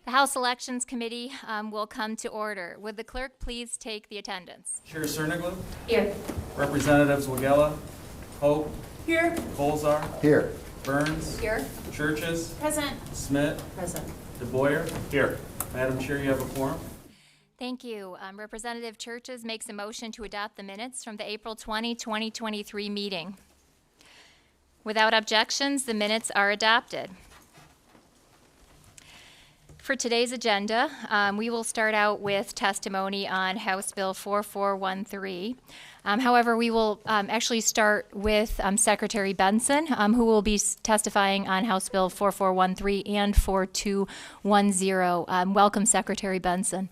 The House Elections Committee will come to order. Would the clerk please take the attendance? Chair Cerniglia. Here. Representatives Wagella, Hope, Here. Colzar, Here. Burns, Here. Churches, Present. Smith, Present. DeBoyer. Here. Madam Chair, you have a quorum. Thank you. Representative Churches makes a motion to adopt the minutes from the April 20, 2023 meeting. Without objections, the minutes are adopted. For today's agenda, we will start out with testimony on House Bill 4413. However, we will actually start with Secretary Benson, who will be testifying on House Bill 4413 and 4210. Welcome, Secretary Benson.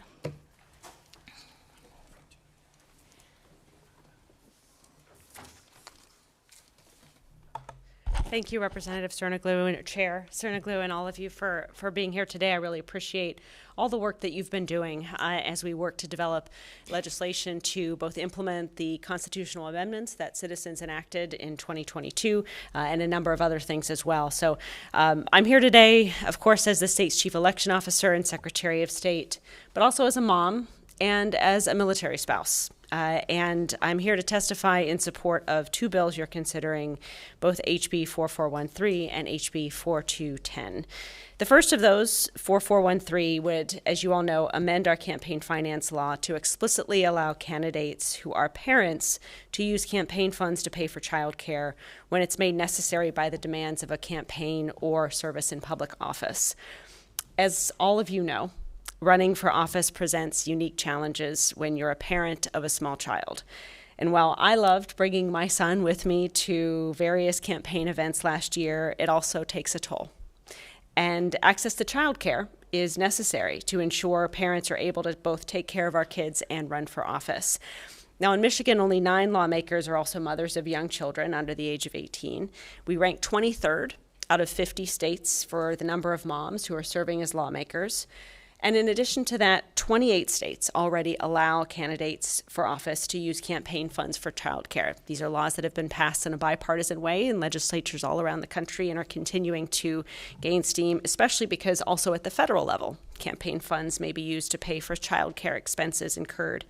Thank you, Representative Cerniglia and Chair Cerniglia and all of you for being here today. I really appreciate all the work that you've been doing as we work to develop legislation to both implement the constitutional amendments that citizens enacted in 2022 and a number of other things as well. So I'm here today, of course, as the state's chief election officer and Secretary of State, but also as a mom and as a military spouse. And I'm here to testify in support of two bills you're considering, both HB 4413 and HB 4210. The first of those, 4413, would, as you all know, amend our campaign finance law to explicitly allow candidates who are parents to use campaign funds to pay for child care when it's made necessary by the demands of a campaign or service in public office. As all of you know, running for office presents unique challenges when you're a parent of a small child. And while I loved bringing my son with me to various campaign events last year, it also takes a toll. And access to childcare is necessary to ensure parents are able to both take care of our kids and run for office. Now, in Michigan, only 9 lawmakers are also mothers of young children under the age of 18. We rank 23rd out of 50 states for the number of moms who are serving as lawmakers. And in addition to that, 28 states already allow candidates for office to use campaign funds for childcare. These are laws that have been passed in a bipartisan way in legislatures all around the country and are continuing to gain steam, especially because also at the federal level, campaign funds may be used to pay for childcare expenses incurred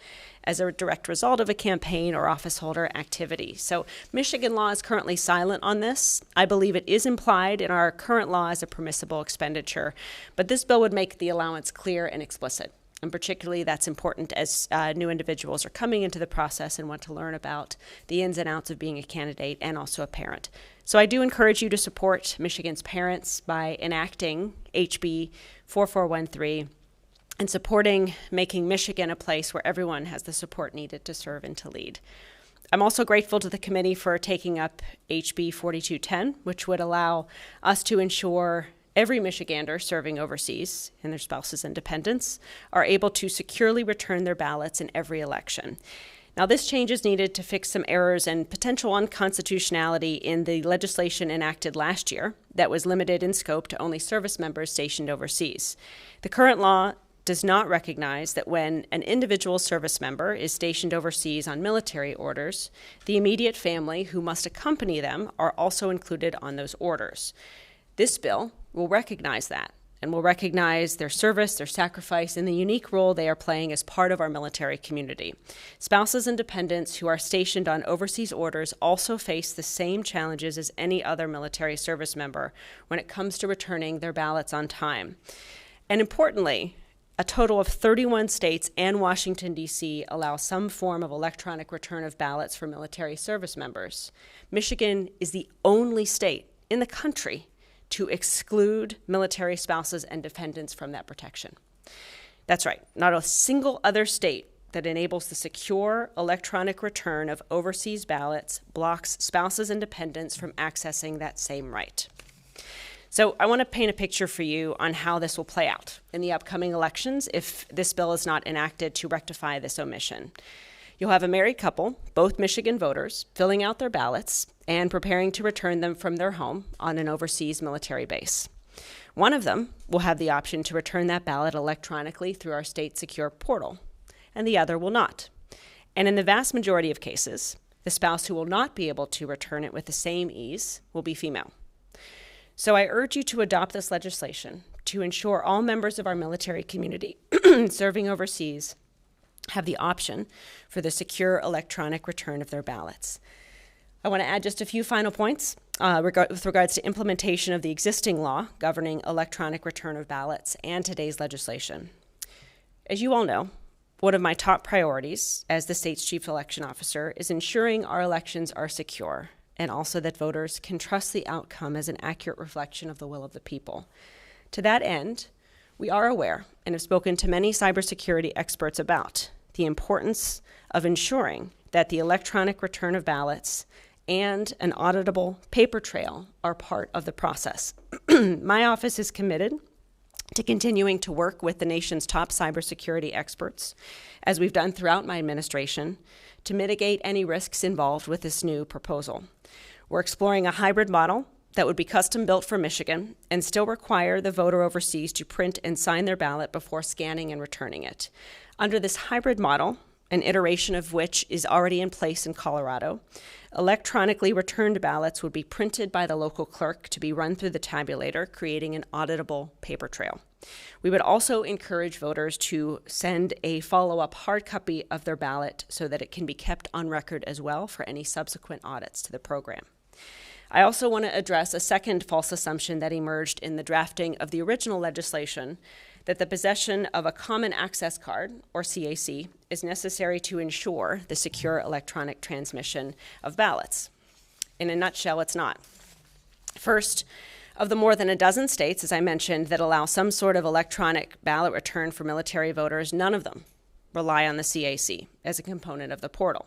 as a direct result of a campaign or officeholder activity. So Michigan law is currently silent on this. I believe it is implied in our current law as a permissible expenditure, but this bill would make the allowance clear and explicit. And particularly that's important as new individuals are coming into the process and want to learn about the ins and outs of being a candidate and also a parent. So I do encourage you to support Michigan's parents by enacting HB 4413 and supporting making Michigan a place where everyone has the support needed to serve and to lead. I'm also grateful to the committee for taking up HB 4210, which would allow us to ensure every Michigander serving overseas and their spouses and dependents are able to securely return their ballots in every election. Now, this change is needed to fix some errors and potential unconstitutionality in the legislation enacted last year that was limited in scope to only service members stationed overseas. The current law does not recognize that when an individual service member is stationed overseas on military orders, the immediate family who must accompany them are also included on those orders. This bill will recognize that and will recognize their service, their sacrifice, and the unique role they are playing as part of our military community. Spouses and dependents who are stationed on overseas orders also face the same challenges as any other military service member when it comes to returning their ballots on time. And importantly, a total of 31 states and Washington, D.C. allow some form of electronic return of ballots for military service members. Michigan is the only state in the country to exclude military spouses and dependents from that protection. That's right, not a single other state that enables the secure electronic return of overseas ballots blocks spouses and dependents from accessing that same right. So I want to paint a picture for you on how this will play out in the upcoming elections if this bill is not enacted to rectify this omission. You'll have a married couple, both Michigan voters, filling out their ballots and preparing to return them from their home on an overseas military base. One of them will have the option to return that ballot electronically through our state secure portal, and the other will not. And in the vast majority of cases, the spouse who will not be able to return it with the same ease will be female. So I urge you to adopt this legislation to ensure all members of our military community serving overseas have the option for the secure electronic return of their ballots. I want to add just a few final points with regards to implementation of the existing law governing electronic return of ballots and today's legislation. As you all know, one of my top priorities as the state's chief election officer is ensuring our elections are secure and also that voters can trust the outcome as an accurate reflection of the will of the people. To that end, we are aware and have spoken to many cybersecurity experts about the importance of ensuring that the electronic return of ballots and an auditable paper trail are part of the process. My office is committed to continuing to work with the nation's top cybersecurity experts, as we've done throughout my administration, to mitigate any risks involved with this new proposal. We're exploring a hybrid model that would be custom built for Michigan and still require the voter overseas to print and sign their ballot before scanning and returning it. Under this hybrid model, an iteration of which is already in place in Colorado, electronically returned ballots would be printed by the local clerk to be run through the tabulator, creating an auditable paper trail. We would also encourage voters to send a follow-up hard copy of their ballot so that it can be kept on record as well for any subsequent audits to the program. I also want to address a second false assumption that emerged in the drafting of the original legislation, that the possession of a Common Access Card, or CAC, is necessary to ensure the secure electronic transmission of ballots. In a nutshell, it's not. First, of the more than a dozen states, as I mentioned, that allow some sort of electronic ballot return for military voters, none of them rely on the CAC as a component of the portal.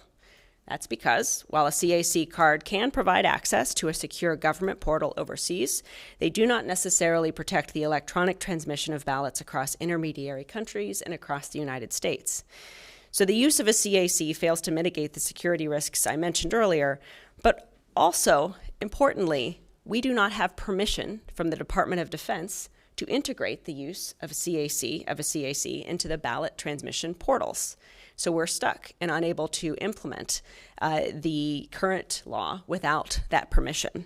That's because, while a CAC card can provide access to a secure government portal overseas, they do not necessarily protect the electronic transmission of ballots across intermediary countries and across the United States. So the use of a CAC fails to mitigate the security risks I mentioned earlier, but also, importantly, we do not have permission from the Department of Defense to integrate the use of a CAC into the ballot transmission portals. So we're stuck and unable to implement the current law without that permission.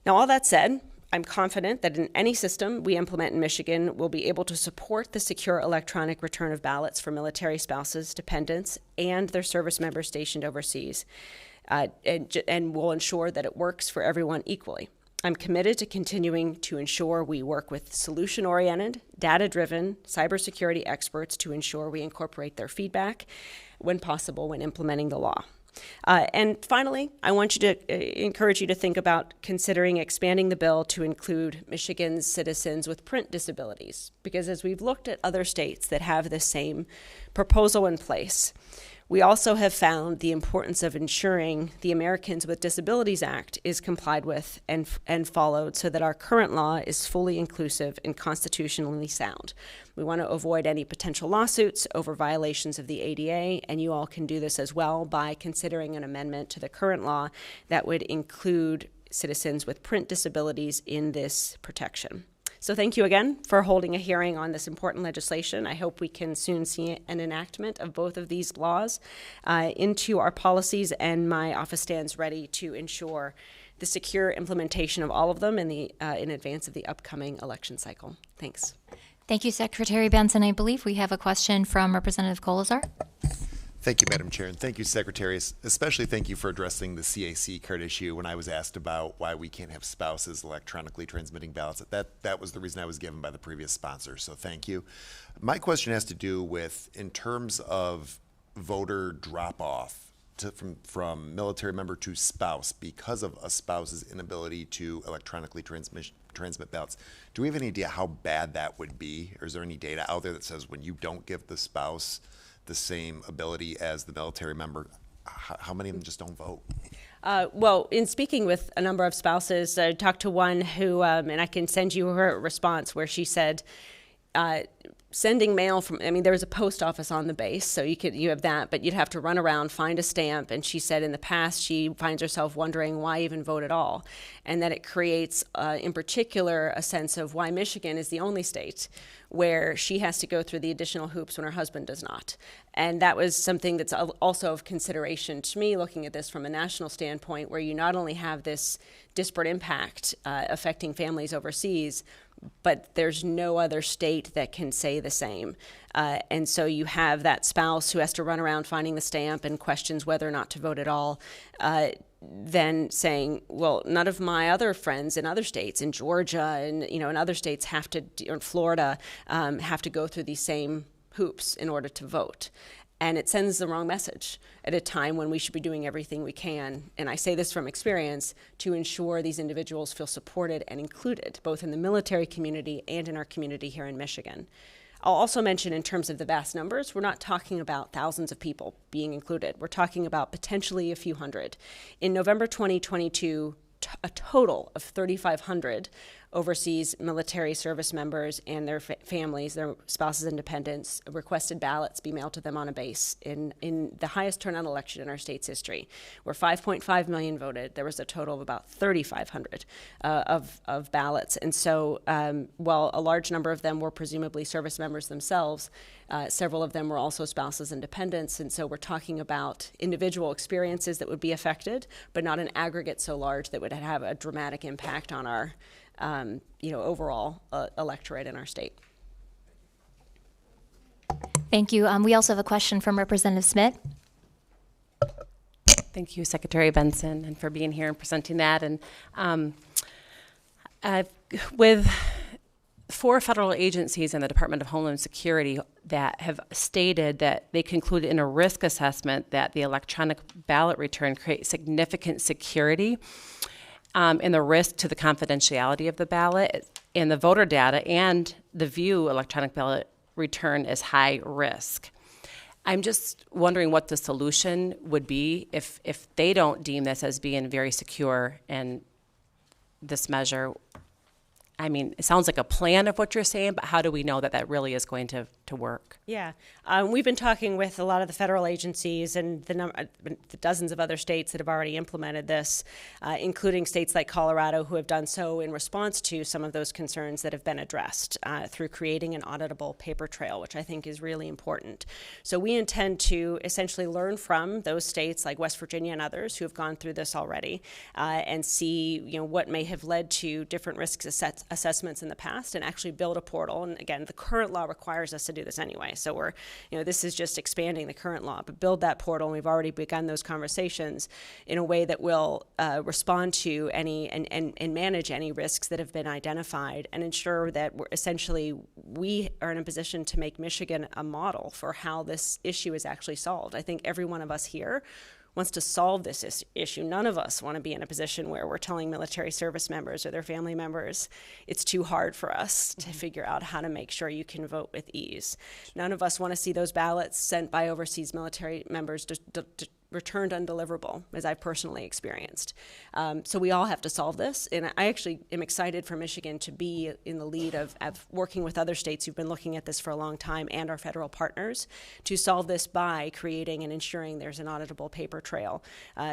Now, all that said, I'm confident that in any system we implement in Michigan, we'll be able to support the secure electronic return of ballots for military spouses, dependents, and their service members stationed overseas, and will ensure that it works for everyone equally. I'm committed to continuing to ensure we work with solution-oriented, data-driven cybersecurity experts to ensure we incorporate their feedback when possible when implementing the law. And finally, I want you to encourage you to think about considering expanding the bill to include Michigan's citizens with print disabilities, because as we've looked at other states that have the same proposal in place, we also have found the importance of ensuring the Americans with Disabilities Act is complied with and followed so that our current law is fully inclusive and constitutionally sound. We want to avoid any potential lawsuits over violations of the ADA, and you all can do this as well by considering an amendment to the current law that would include citizens with print disabilities in this protection. So thank you again for holding a hearing on this important legislation. I hope we can soon see an enactment of both of these laws into our policies, and my office stands ready to ensure the secure implementation of all of them in advance of the upcoming election cycle. Thanks. Thank you, Secretary Benson. I believe we have a question from Representative Kolazar. Thank you, Madam Chair, and thank you, Secretary. Especially thank you for addressing the CAC card issue when I was asked about why we can't have spouses electronically transmitting ballots. That was the reason I was given by the previous sponsor, so thank you. My question has to do with, in terms of voter drop-off from military member to spouse because of a spouse's inability to electronically transmit ballots. Do we have any idea how bad that would be, or is there any data out there that says when you don't give the spouse the same ability as the military member, how many of them just don't vote? Well, in speaking with a number of spouses, I talked to one who, and I can send you her response, where she said, sending mail from, there was a post office on the base, so you have that, but you'd have to run around, find a stamp, and she said in the past she finds herself wondering why even vote at all, and that it creates, in particular, a sense of why Michigan is the only state where she has to go through the additional hoops when her husband does not. And that was something that's also of consideration to me, looking at this from a national standpoint, where you not only have this disparate impact affecting families overseas, but there's no other state that can say the same. And so you have that spouse who has to run around finding the stamp and questions whether or not to vote at all, then saying, well, none of my other friends in other states, in Georgia and in other states have to, or in Florida, have to go through these same hoops in order to vote. And it sends the wrong message at a time when we should be doing everything we can, and I say this from experience, to ensure these individuals feel supported and included, both in the military community and in our community here in Michigan. I'll also mention, in terms of the vast numbers, we're not talking about thousands of people being included. We're talking about potentially a few hundred. In November 2022, a total of 3,500 overseas military service members and their families, their spouses and dependents, requested ballots be mailed to them on a base in the highest turnout election in our state's history, where 5.5 million voted. There was a total of about 3,500 of ballots. And so while a large number of them were presumably service members themselves, several of them were also spouses and dependents. And so we're talking about individual experiences that would be affected, but not an aggregate so large that would have a dramatic impact on our overall electorate in our state. Thank you. We also have a question from Representative Smith. Thank you, Secretary Benson, and for being here and presenting that. And with 4 federal agencies and the Department of Homeland Security that have stated that they concluded in a risk assessment that the electronic ballot return creates significant security in the risk to the confidentiality of the ballot, and the voter data and the view electronic ballot return as high risk. I'm just wondering what the solution would be if they don't deem this as being very secure, and this measure, I mean, it sounds like a plan of what you're saying, but how do we know that that really is going to work? Yeah, we've been talking with a lot of the federal agencies and the dozens of other states that have already implemented this, including states like Colorado, who have done so in response to some of those concerns that have been addressed through creating an auditable paper trail, which I think is really important. So we intend to essentially learn from those states like West Virginia and others who have gone through this already, and see what may have led to different risk assessments in the past, and actually build a portal. And again, the current law requires us to do this anyway, so we're, this is just expanding the current law, but build that portal, and we've already begun those conversations in a way that will respond to any and manage any risks that have been identified, and ensure that we are in a position to make Michigan a model for how this issue is actually solved. I think every one of us here wants to solve this issue. None of us want to be in a position where we're telling military service members or their family members it's too hard for us to figure out how to make sure you can vote with ease. None of us want to see those ballots sent by overseas military members returned undeliverable, as I've personally experienced. So we all have to solve this, and I actually am excited for Michigan to be in the lead of working with other states who've been looking at this for a long time, and our federal partners, to solve this by creating and ensuring there's an auditable paper trail,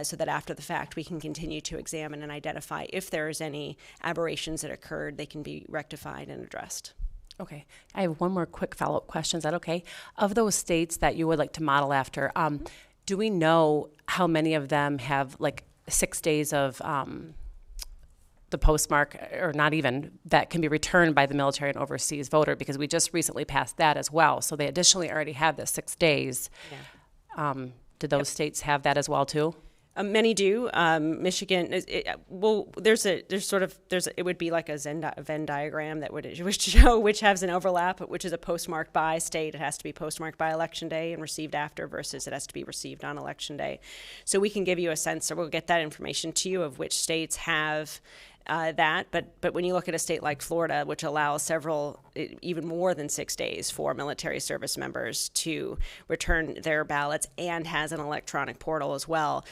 so that after the fact we can continue to examine and identify if there's any aberrations that occurred, they can be rectified and addressed. Okay, I have one more quick follow-up question. Is that okay? Of those states that you would like to model after, do we know how many of them have like 6 days of the postmark, or not even, that can be returned by the military and overseas voter? Because we just recently passed that as well. So they additionally already have the 6 days. Yeah. Did those states have that as well too? Many do. Michigan, it would be like a Venn diagram that would show which has an overlap, which is a postmarked by state. It has to be postmarked by Election Day and received after, versus it has to be received on Election Day. So we can give you a sense, or we'll get that information to you, of which states have that, but when you look at a state like Florida, which allows even more than 6 days for military service members to return their ballots, and has an electronic portal as well,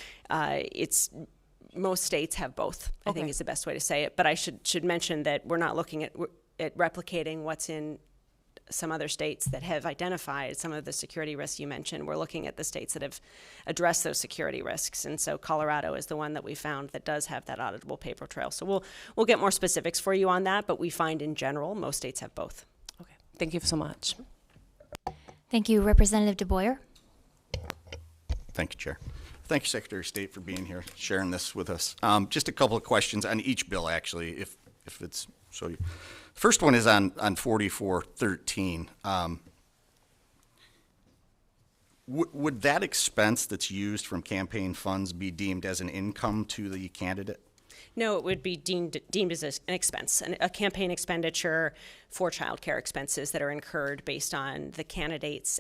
most states have both. I think is the best way to say it. But I should mention that we're not looking at replicating what's in some other states that have identified some of the security risks you mentioned. We're looking at the states that have addressed those security risks, and so Colorado is the one that we found that does have that auditable paper trail. So we'll get more specifics for you on that, but we find in general most states have both. Okay, Thank you so much. Thank you, Representative DeBoyer. Thank you, Chair. Thank you, Secretary of State, for being here, sharing this with us. Just a couple of questions on each bill, actually, if it's so. First one is on 4413. Would that expense that's used from campaign funds be deemed as an income to the candidate? No, it would be deemed as an expense, a campaign expenditure for childcare expenses that are incurred based on the candidate's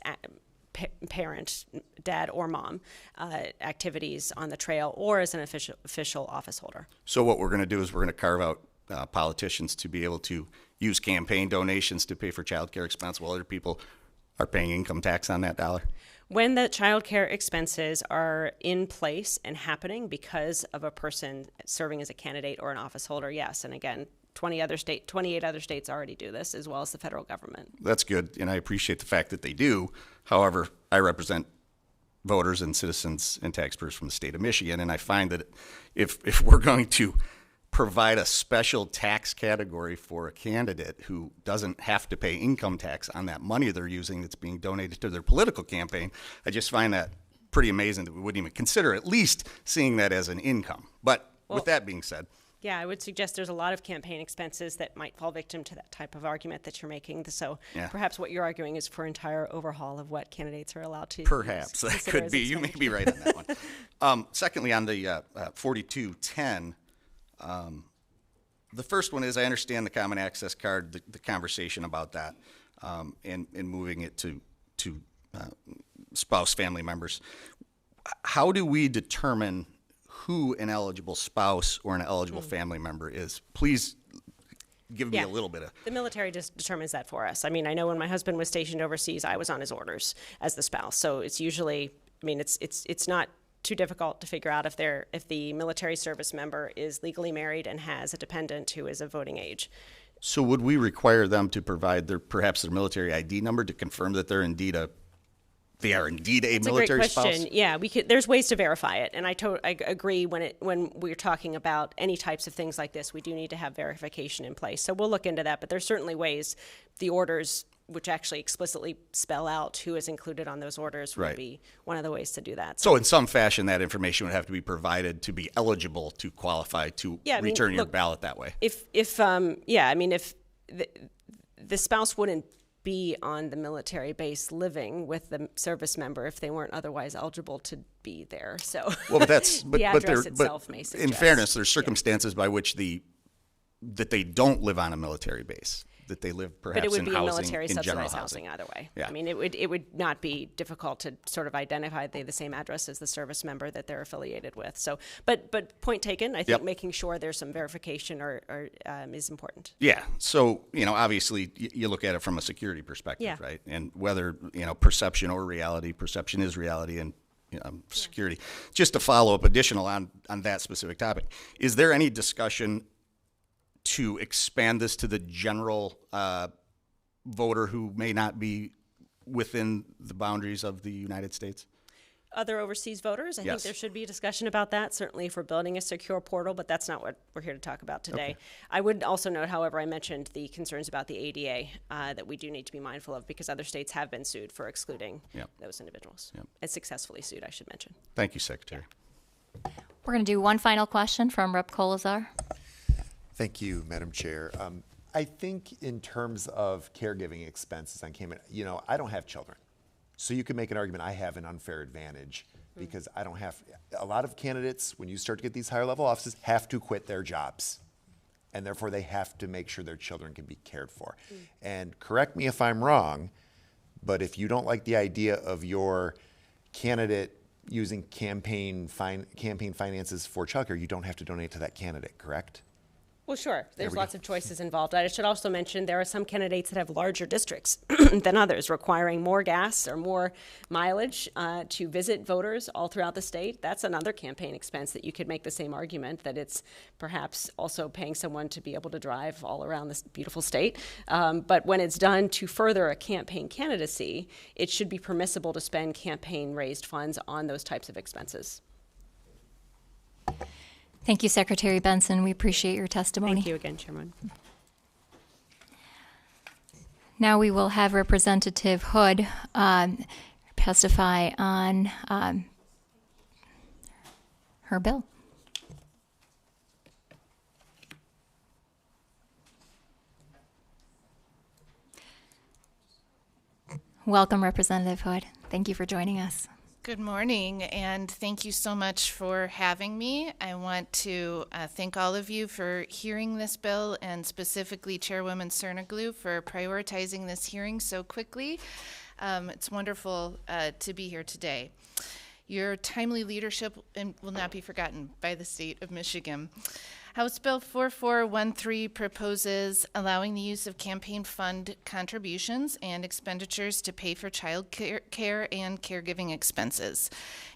parent, dad or mom, activities on the trail or as an official office holder. So what we're going to do is we're going to carve out politicians to be able to use campaign donations to pay for child care expense while other people are paying income tax on that dollar? When the child care expenses are in place and happening because of a person serving as a candidate or an office holder, yes. And again, 28 other states already do this, as well as the federal government. That's good, and I appreciate the fact that they do. However, I represent voters and citizens and taxpayers from the state of Michigan, and I find that if we're going to provide a special tax category for a candidate who doesn't have to pay income tax on that money they're using that's being donated to their political campaign, I just find that pretty amazing that we wouldn't even consider at least seeing that as an income. But with that being said, yeah, I would suggest there's a lot of campaign expenses that might fall victim to that type of argument that you're making. So perhaps what you're arguing is for entire overhaul of what candidates are allowed to perhaps that could be. You may be right on that one. Secondly, on the 4210, the first one is I understand the common access card, the conversation about that, and moving it to spouse family members. How do we determine who an eligible spouse or an eligible family member is? Please give me a little bit of... The military just determines that for us. I mean, I know when my husband was stationed overseas, I was on his orders as the spouse. So it's usually, I mean, it's not too difficult to figure out if the military service member is legally married and has a dependent who is of voting age. So would we require them to provide perhaps their military ID number to confirm that they're indeed a military That's a great question. spouse? Yeah, there's ways to verify it, and I agree when we're talking about any types of things like this, we do need to have verification in place. So we'll look into that, but there's certainly ways. The orders, which actually explicitly spell out who is included on those orders, would be one of the ways to do that. So in some fashion, that information would have to be provided to be eligible to qualify to return your ballot that way. If the spouse wouldn't be on the military base living with the service member if they weren't otherwise eligible to be there. So well, but that's the address itself may suggest. In fairness, there's circumstances by which that they don't live on a military base, that they live perhaps in housing, but it would be military in general subsidized housing either way. Yeah. I mean, it would not be difficult to sort of identify the same address as the service member that they're affiliated with. So, but point taken. I think making sure there's some verification is important. Yeah. So obviously, you look at it from a security perspective, right? And whether perception or reality, perception is reality, and security. Just to follow up additional on that specific topic, is there any discussion to expand this to the general voter who may not be within the boundaries of the United States? Other overseas voters, I think there should be a discussion about that, certainly for building a secure portal, but that's not what we're here to talk about today. Okay. I would also note, however, I mentioned the concerns about the ADA that we do need to be mindful of because other states have been sued for excluding those individuals. And successfully sued, I should mention. Thank you, Secretary. We're going to do one final question from Rep. Kolazar. Thank you, Madam Chair. I think in terms of caregiving expenses on Cayman, I don't have children. So you can make an argument I have an unfair advantage because I don't have, a lot of candidates, when you start to get these higher level offices, have to quit their jobs. And therefore they have to make sure their children can be cared for. And correct me if I'm wrong, but if you don't like the idea of your candidate using campaign finances for childcare, you don't have to donate to that candidate, correct? Well, sure. There's lots of choices involved. I should also mention there are some candidates that have larger districts than others, requiring more gas or more mileage to visit voters all throughout the state. That's another campaign expense that you could make the same argument that it's perhaps also paying someone to be able to drive all around this beautiful state. But when it's done to further a campaign candidacy, it should be permissible to spend campaign-raised funds on those types of expenses. Thank you, Secretary Benson. We appreciate your testimony. Thank you again, Chairman. Now we will have Representative Hood testify on her bill. Welcome, Representative Hood. Thank you for joining us. Good morning, and thank you so much for having me. I want to thank all of you for hearing this bill, and specifically Chairwoman Cerniglu for prioritizing this hearing so quickly. It's wonderful to be here today. Your timely leadership will not be forgotten by the state of Michigan. House Bill 4413 proposes allowing the use of campaign fund contributions and expenditures to pay for child care and caregiving expenses.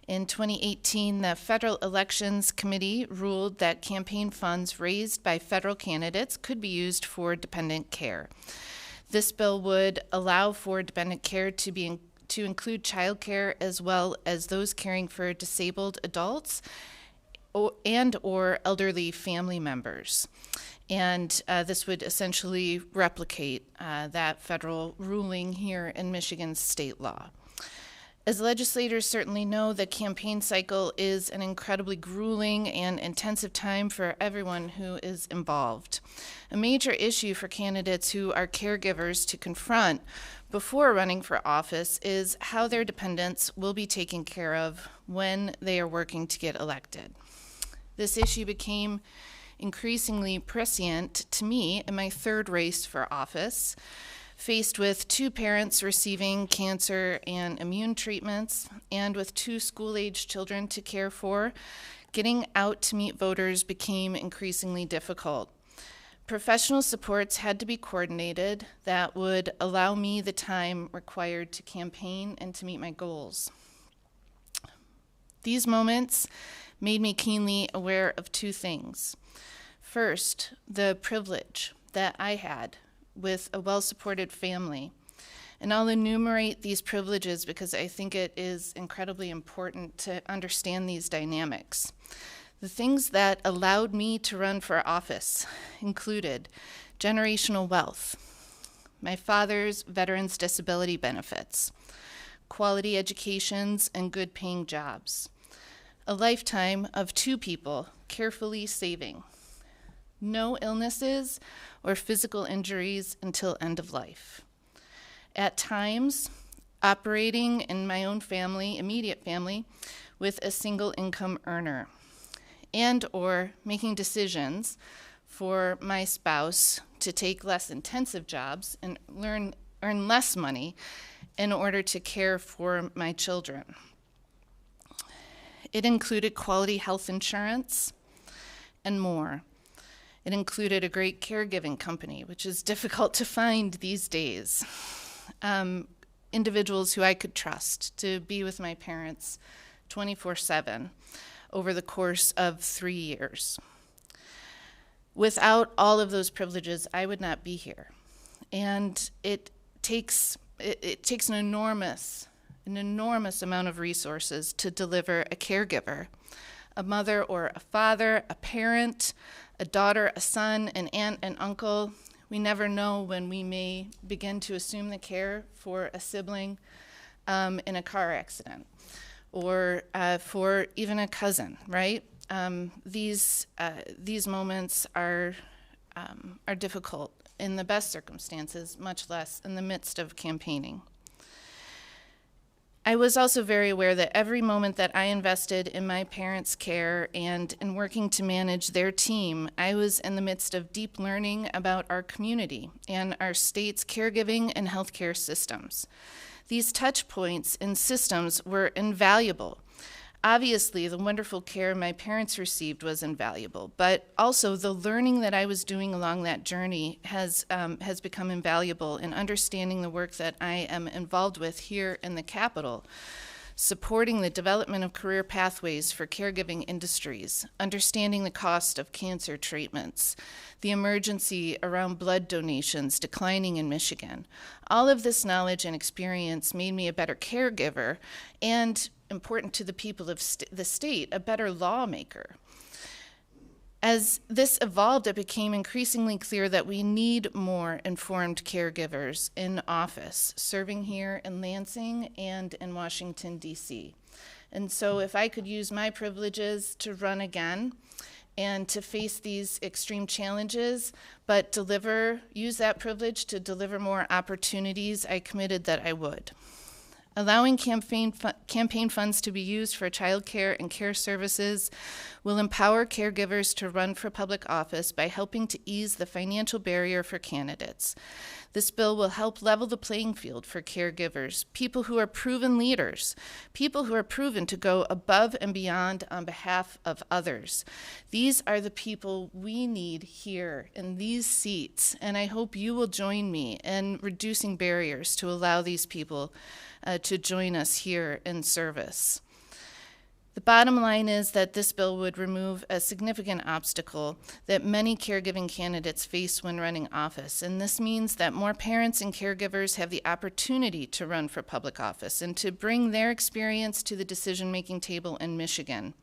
In 2018, the Federal Elections Committee ruled that campaign funds raised by federal candidates could be used for dependent care. This bill would allow for dependent care to include child care as well as those caring for disabled adults and or elderly family members. And this would essentially replicate that federal ruling here in Michigan's state law. As legislators certainly know, the campaign cycle is an incredibly grueling and intensive time for everyone who is involved. A major issue for candidates who are caregivers to confront before running for office is how their dependents will be taken care of when they are working to get elected. This issue became increasingly prescient to me in my third race for office, faced with 2 parents receiving cancer and immune treatments, and with 2 school-age children to care for. Getting out to meet voters became increasingly difficult. Professional supports had to be coordinated that would allow me the time required to campaign and to meet my goals. These moments made me keenly aware of 2 things. First, the privilege that I had with a well-supported family. And I'll enumerate these privileges because I think it is incredibly important to understand these dynamics. The things that allowed me to run for office included generational wealth, my father's veterans disability benefits, quality educations and good paying jobs, a lifetime of 2 people carefully saving, no illnesses or physical injuries until end of life. At times, operating in my own family, immediate family, with a single income earner, and or making decisions for my spouse to take less intensive jobs and earn less money in order to care for my children. It included quality health insurance and more. It included a great caregiving company, which is difficult to find these days. Individuals who I could trust to be with my parents 24/7 over the course of 3 years. Without all of those privileges, I would not be here. And it takes an enormous amount of resources to deliver a caregiver, a mother or a father, a parent, a daughter, a son, an aunt, an uncle. We never know when we may begin to assume the care for a sibling in a car accident, or for even a cousin, right? These moments are difficult in the best circumstances, much less in the midst of campaigning. I was also very aware that every moment that I invested in my parents' care and in working to manage their team, I was in the midst of deep learning about our community and our state's caregiving and healthcare systems. These touch points and systems were invaluable. Obviously, the wonderful care my parents received was invaluable, but also the learning that I was doing along that journey has become invaluable in understanding the work that I am involved with here in the Capitol, supporting the development of career pathways for caregiving industries, understanding the cost of cancer treatments, the emergency around blood donations declining in Michigan. All of this knowledge and experience made me a better caregiver and, important to the people of the state, a better lawmaker. As this evolved, it became increasingly clear that we need more informed caregivers in office, serving here in Lansing and in Washington, D.C. And so if I could use my privileges to run again and to face these extreme challenges, but use that privilege to deliver more opportunities, I committed that I would. Allowing campaign funds to be used for child care and care services will empower caregivers to run for public office by helping to ease the financial barrier for candidates. This bill will help level the playing field for caregivers, people who are proven leaders, people who are proven to go above and beyond on behalf of others. These are the people we need here in these seats, and I hope you will join me in reducing barriers to allow these people to join us here in service. The bottom line is that this bill would remove a significant obstacle that many caregiving candidates face when running office, and this means that more parents and caregivers have the opportunity to run for public office and to bring their experience to the decision-making table in Michigan.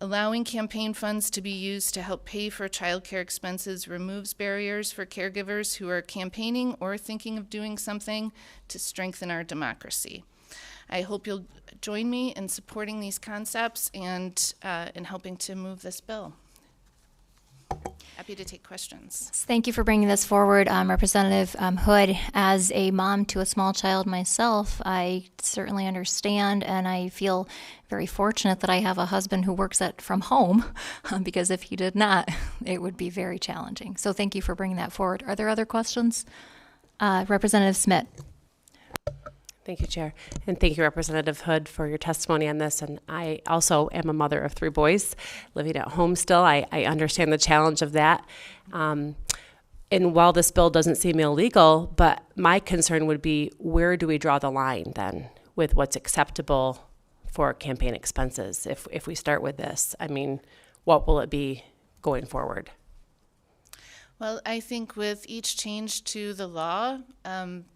Allowing campaign funds to be used to help pay for child care expenses removes barriers for caregivers who are campaigning or thinking of doing something to strengthen our democracy. I hope you'll join me in supporting these concepts and in helping to move this bill. Happy to take questions. Thank you for bringing this forward, Representative Hood. As a mom to a small child myself, I certainly understand, and I feel very fortunate that I have a husband who works from home, because if he did not, it would be very challenging. So thank you for bringing that forward. Are there other questions? Representative Smith. Thank you, Chair. And thank you, Representative Hood, for your testimony on this. And I also am a mother of 3 boys living at home still. I understand the challenge of that. And while this bill doesn't seem illegal, but my concern would be, where do we draw the line then with what's acceptable for campaign expenses if we start with this? I mean, what will it be going forward? Well, I think with each change to the law,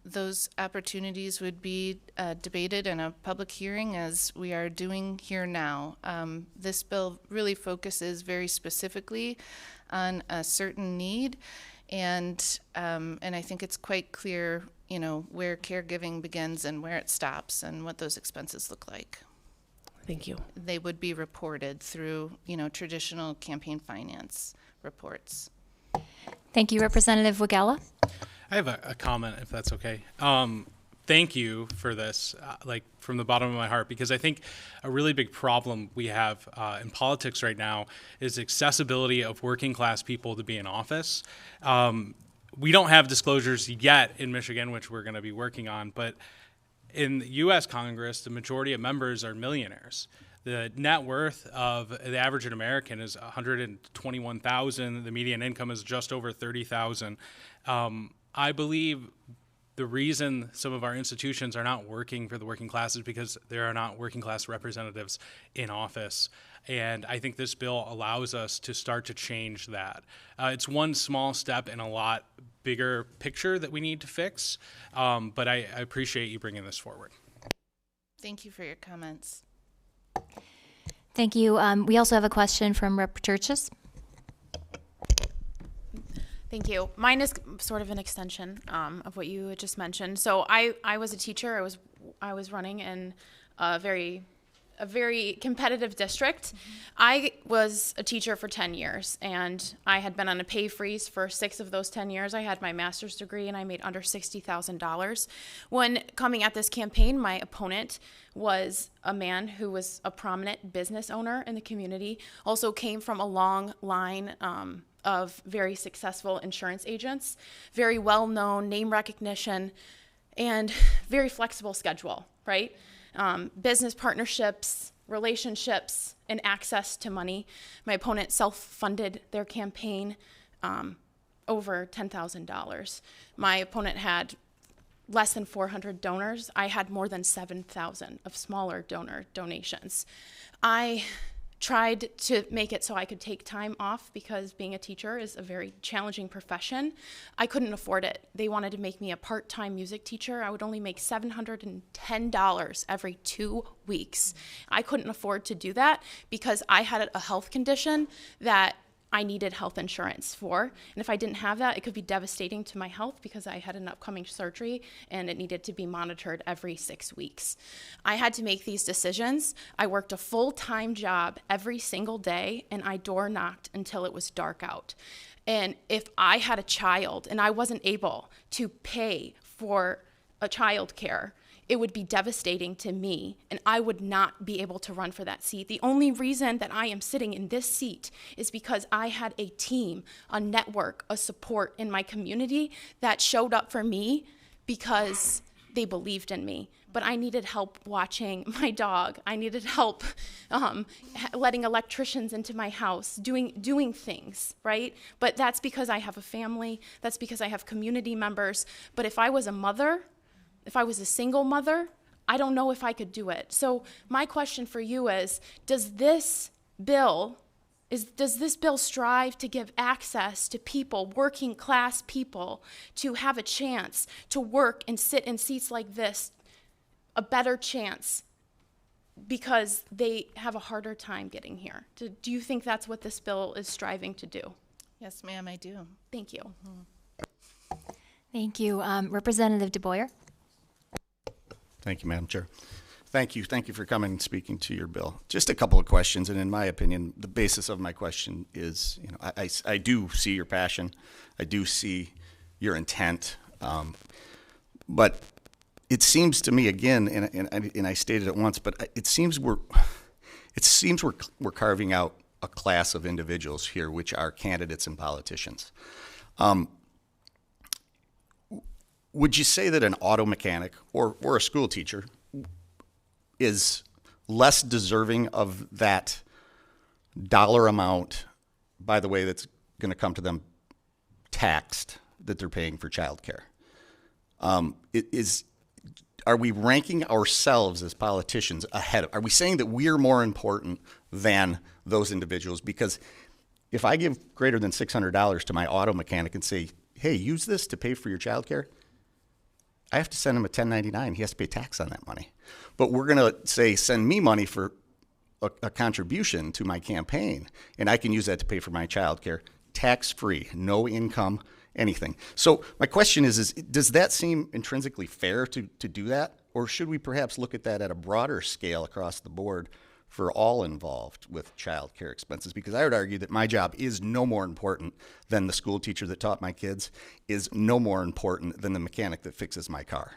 those opportunities would be debated in a public hearing, as we are doing here now. This bill really focuses very specifically on a certain need, and I think it's quite clear, where caregiving begins and where it stops, and what those expenses look like. Thank you. They would be reported through, traditional campaign finance reports. Thank you, Representative Wagella. I have a comment, if that's okay. Thank you for this, from the bottom of my heart, because I think a really big problem we have in politics right now is accessibility of working class people to be in office. We don't have disclosures yet in Michigan, which we're going to be working on, but in the U.S. Congress, the majority of members are millionaires. The net worth of the average American is $121,000. The median income is just over $30,000. I believe the reason some of our institutions are not working for the working class is because there are not working class representatives in office. And I think this bill allows us to start to change that. It's one small step in a lot bigger picture that we need to fix. But I appreciate you bringing this forward. Thank you for your comments. Thank you. We also have a question from Rep. Churches. Thank you. Mine is sort of an extension of what you had just mentioned. So I was a teacher. I was running in a very competitive district. I was a teacher for 10 years, and I had been on a pay freeze for 6 of those 10 years. I had my master's degree, and I made under $60,000. When coming at this campaign, my opponent was a man who was a prominent business owner in the community, also came from a long line of very successful insurance agents, very well-known, name recognition, and very flexible schedule, right? Business partnerships, relationships, and access to money. My opponent self-funded their campaign over $10,000. My opponent had less than 400 donors. I had more than 7,000 of smaller donor donations. I tried to make it so I could take time off because being a teacher is a very challenging profession. I couldn't afford it. They wanted to make me a part-time music teacher. I would only make $710 every 2 weeks. I couldn't afford to do that because I had a health condition that I needed health insurance for. And if I didn't have that, it could be devastating to my health because I had an upcoming surgery and it needed to be monitored every 6 weeks. I had to make these decisions. I worked a full-time job every single day, and I door knocked until it was dark out. And if I had a child and I wasn't able to pay for a child care, it would be devastating to me, and I would not be able to run for that seat. The only reason that I am sitting in this seat is because I had a team, a network, a support in my community that showed up for me because they believed in me. But I needed help watching my dog. I needed help letting electricians into my house, doing things, right? But that's because I have a family. That's because I have community members. But if I was a mother, if I was a single mother, I don't know if I could do it. So my question for you is, does this bill strive to give access to people, working class people, to have a chance to work and sit in seats like this, a better chance because they have a harder time getting here? Do you think that's what this bill is striving to do? Yes, ma'am, I do. Thank you. Thank you. Representative DeBoyer. Thank you, Madam Chair. Thank you for coming and speaking to your bill. Just a couple of questions, and in my opinion, the basis of my question is, I do see your passion, I do see your intent, but it seems to me again, and I stated it once, but it seems we're carving out a class of individuals here, which are candidates and politicians. Would you say that an auto mechanic or a school teacher is less deserving of that dollar amount, by the way, that's going to come to them taxed, that they're paying for childcare? Are we ranking ourselves as politicians ahead? Are we saying that we're more important than those individuals? Because if I give greater than $600 to my auto mechanic and say, hey, use this to pay for your childcare, I have to send him a 1099. He has to pay tax on that money. But we're going to say, send me money for a contribution to my campaign, and I can use that to pay for my childcare, tax-free, no income, anything. So my question is does that seem intrinsically fair to do that? Or should we perhaps look at that at a broader scale across the board for all involved with child care expenses? Because I would argue that my job is no more important than the school teacher that taught my kids, is no more important than the mechanic that fixes my car.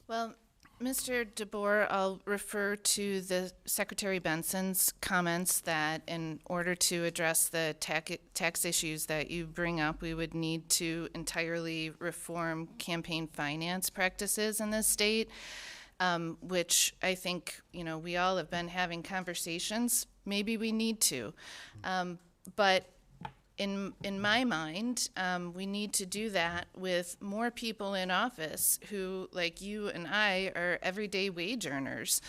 Well, Mr. DeBoer, I'll refer to the Secretary Benson's comments that in order to address the tax issues that you bring up, we would need to entirely reform campaign finance practices in this state. Which I think, we all have been having conversations. Maybe we need to. But in my mind, we need to do that with more people in office who, like you and I, are everyday wage earners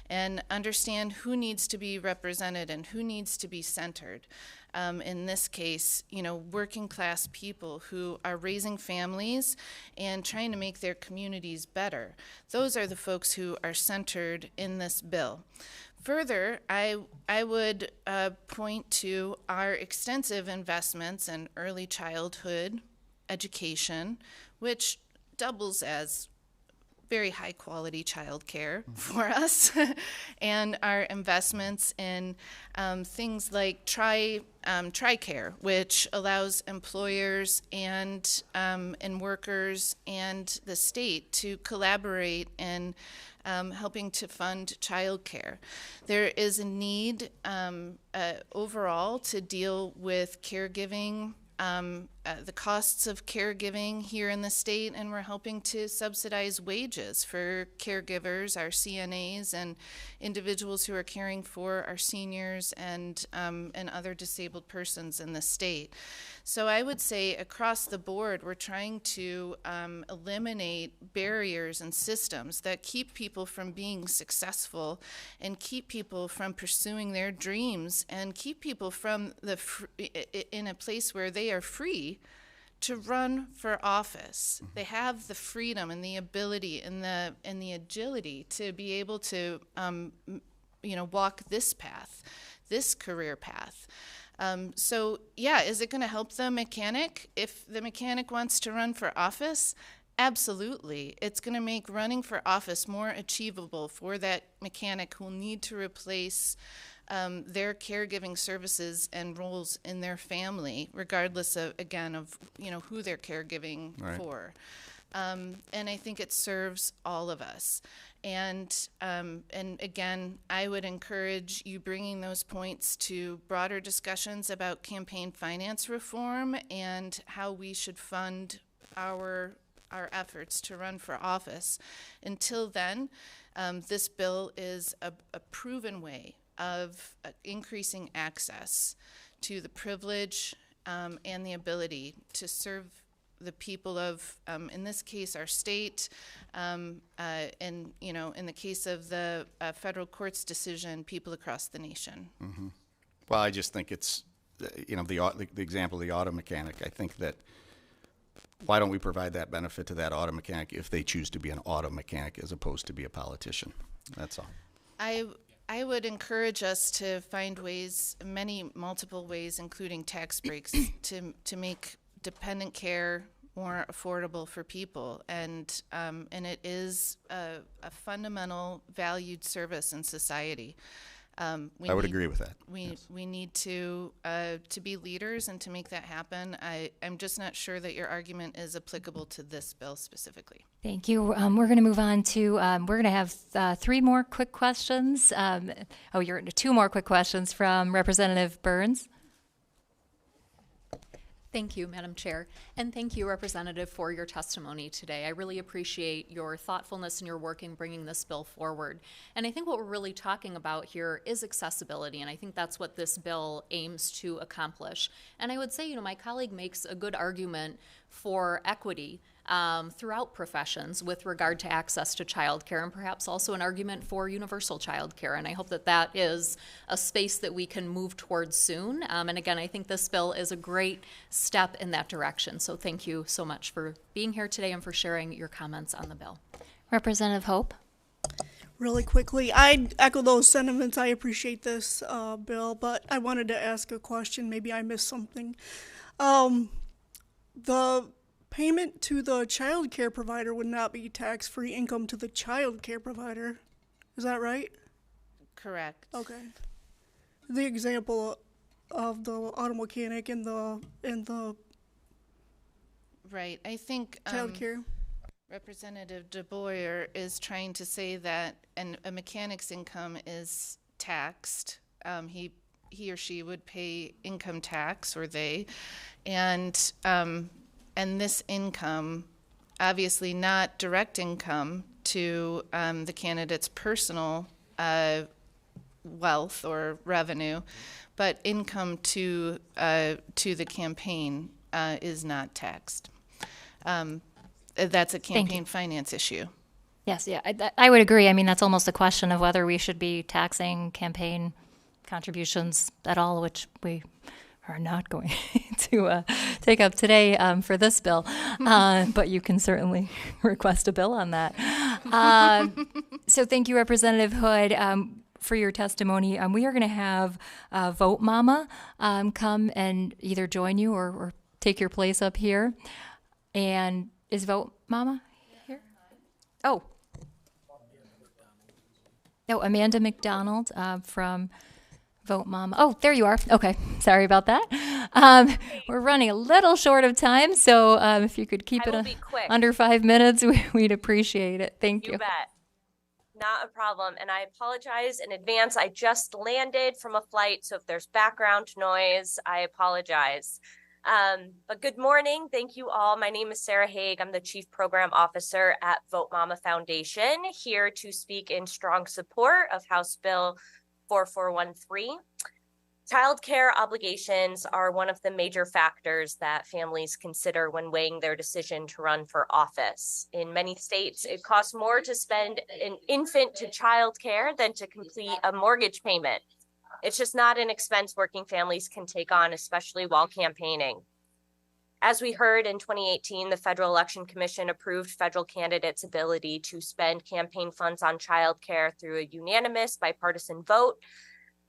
and understand who needs to be represented and who needs to be centered. In this case, working class people who are raising families and trying to make their communities better. Those are the folks who are centered in this bill. Further, I would point to our extensive investments in early childhood education, which doubles as very high quality childcare for us, and our investments in things like TRICARE, which allows employers and workers and the state to collaborate in helping to fund childcare. There is a need overall to deal with caregiving, the costs of caregiving here in the state, and we're helping to subsidize wages for caregivers, our CNAs, and individuals who are caring for our seniors and other disabled persons in the state. So I would say across the board, we're trying to eliminate barriers and systems that keep people from being successful and keep people from pursuing their dreams and keep people from in a place where they are free to run for office. They have the freedom and the ability and the agility to be able to walk this path, this career path. So yeah, is it going to help the mechanic if the mechanic wants to run for office? Absolutely. It's going to make running for office more achievable for that mechanic who will need to replace their caregiving services and roles in their family, regardless of, again, of who they're caregiving for. And I think it serves all of us. And again, I would encourage you bringing those points to broader discussions about campaign finance reform and how we should fund our efforts to run for office. Until then, this bill is a proven way of increasing access to the privilege and the ability to serve the people of, in this case, our state, and in the case of the federal court's decision, people across the nation. Mm-hmm. Well, I just think it's, the example of the auto mechanic. I think that why don't we provide that benefit to that auto mechanic if they choose to be an auto mechanic as opposed to be a politician? That's all. I would encourage us to find ways, multiple ways, including tax breaks, to make dependent care more affordable for people, and it is a fundamental valued service in society. I would agree with that. We need to be leaders and to make that happen. I'm just not sure that your argument is applicable to this bill specifically. Thank you. We're going to move on to, we're going to have 3 more quick questions. You're 2 more quick questions from Representative Burns. Thank you, Madam Chair, and thank you, Representative, for your testimony today. I really appreciate your thoughtfulness and your work in bringing this bill forward. And I think what we're really talking about here is accessibility, and I think that's what this bill aims to accomplish. And I would say, my colleague makes a good argument for equity throughout professions with regard to access to childcare, and perhaps also an argument for universal childcare. And I hope that that is a space that we can move towards soon. And again, I think this bill is a great step in that direction. So thank you so much for being here today and for sharing your comments on the bill. Representative Hope. Really quickly, I echo those sentiments. I appreciate this bill, but I wanted to ask a question. Maybe I missed something. The payment to the child care provider would not be tax-free income to the child care provider. Is that right? Correct. Okay. The example of the auto mechanic and the right. I think child care. Representative DeBoyer is trying to say that a mechanic's income is taxed. He or she would pay income tax, or they, and this income, obviously not direct income to the candidate's personal wealth or revenue, but income to the campaign is not taxed. That's a campaign finance issue. Yes, yeah, I would agree. I mean, that's almost a question of whether we should be taxing campaign contributions at all, which we are not going to take up today for this bill, but you can certainly request a bill on that. So thank you, Representative Hood, for your testimony. We are going to have Vote Mama come and either join you or take your place up here. And is Vote Mama here? Oh, Amanda McDonald from Vote Mama. Oh, there you are. Okay, sorry about that. We're running a little short of time, so if you could keep it under 5 minutes, we'd appreciate it. Thank you. You bet. Not a problem. And I apologize in advance. I just landed from a flight, so if there's background noise, I apologize. But good morning. Thank you all. My name is Sarah Haig. I'm the Chief Program Officer at Vote Mama Foundation, here to speak in strong support of House Bill 4413. Child care obligations are one of the major factors that families consider when weighing their decision to run for office. In many states, it costs more to spend an infant to child care than to complete a mortgage payment. It's just not an expense working families can take on, especially while campaigning. As we heard in 2018, the Federal Election Commission approved federal candidates' ability to spend campaign funds on child care through a unanimous bipartisan vote.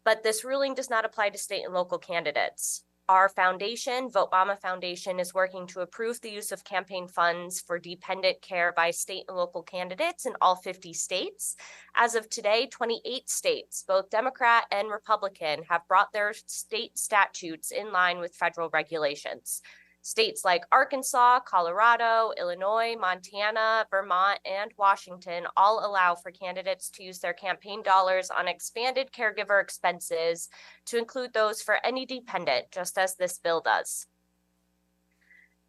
But this ruling does not apply to state and local candidates. Our foundation, Vote Mama Foundation, is working to approve the use of campaign funds for dependent care by state and local candidates in all 50 states. As of today, 28 states, both Democrat and Republican, have brought their state statutes in line with federal regulations. States like Arkansas, Colorado, Illinois, Montana, Vermont, and Washington all allow for candidates to use their campaign dollars on expanded caregiver expenses to include those for any dependent, just as this bill does.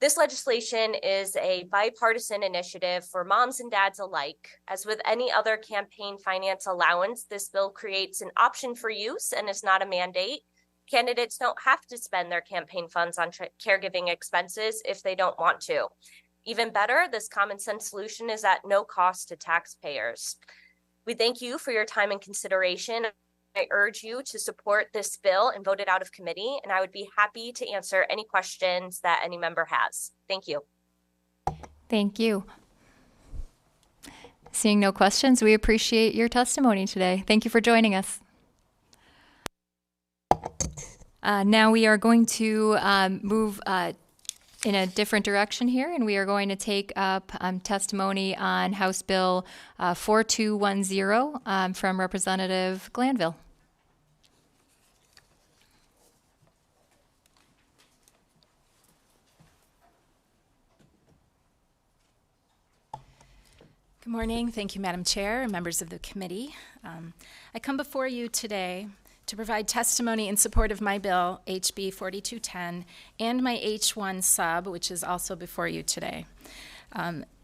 This legislation is a bipartisan initiative for moms and dads alike. As with any other campaign finance allowance, this bill creates an option for use and is not a mandate. Candidates don't have to spend their campaign funds on caregiving expenses if they don't want to. Even better, this common sense solution is at no cost to taxpayers. We thank you for your time and consideration. I urge you to support this bill and vote it out of committee, and I would be happy to answer any questions that any member has. Thank you. Thank you. Seeing no questions, we appreciate your testimony today. Thank you for joining us. Now we are going to move in a different direction here, and we are going to take up testimony on House Bill 4210 from Representative Glanville. Good morning. Thank you, Madam Chair and members of the committee. I come before you today to provide testimony in support of my bill, HB 4210, and my H1 sub, which is also before you today,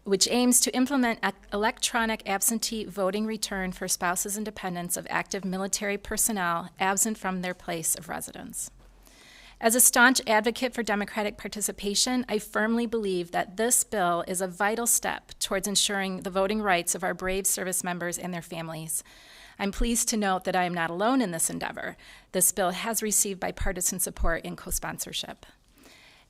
which aims to implement electronic absentee voting return for spouses and dependents of active military personnel absent from their place of residence. As a staunch advocate for democratic participation, I firmly believe that this bill is a vital step towards ensuring the voting rights of our brave service members and their families. I'm pleased to note that I am not alone in this endeavor. This bill has received bipartisan support in co-sponsorship.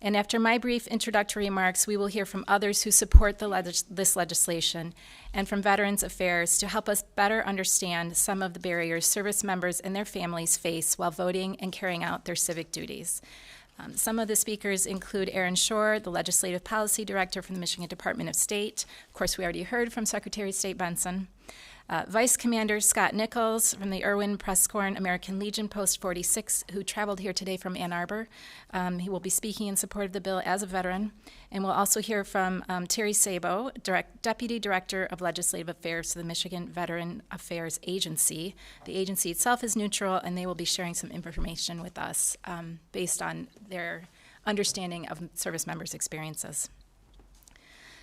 And after my brief introductory remarks, we will hear from others who support this legislation and from Veterans Affairs to help us better understand some of the barriers service members and their families face while voting and carrying out their civic duties. Some of the speakers include Aaron Shore, the Legislative Policy Director from the Michigan Department of State. Of course, we already heard from Secretary of State Benson. Vice Commander Scott Nichols from the Irwin Press Corps American Legion Post 46, who traveled here today from Ann Arbor. He will be speaking in support of the bill as a veteran. And we'll also hear from Terry Sabo, Deputy Director of Legislative Affairs for the Michigan Veteran Affairs Agency. The agency itself is neutral, and they will be sharing some information with us based on their understanding of service members' experiences.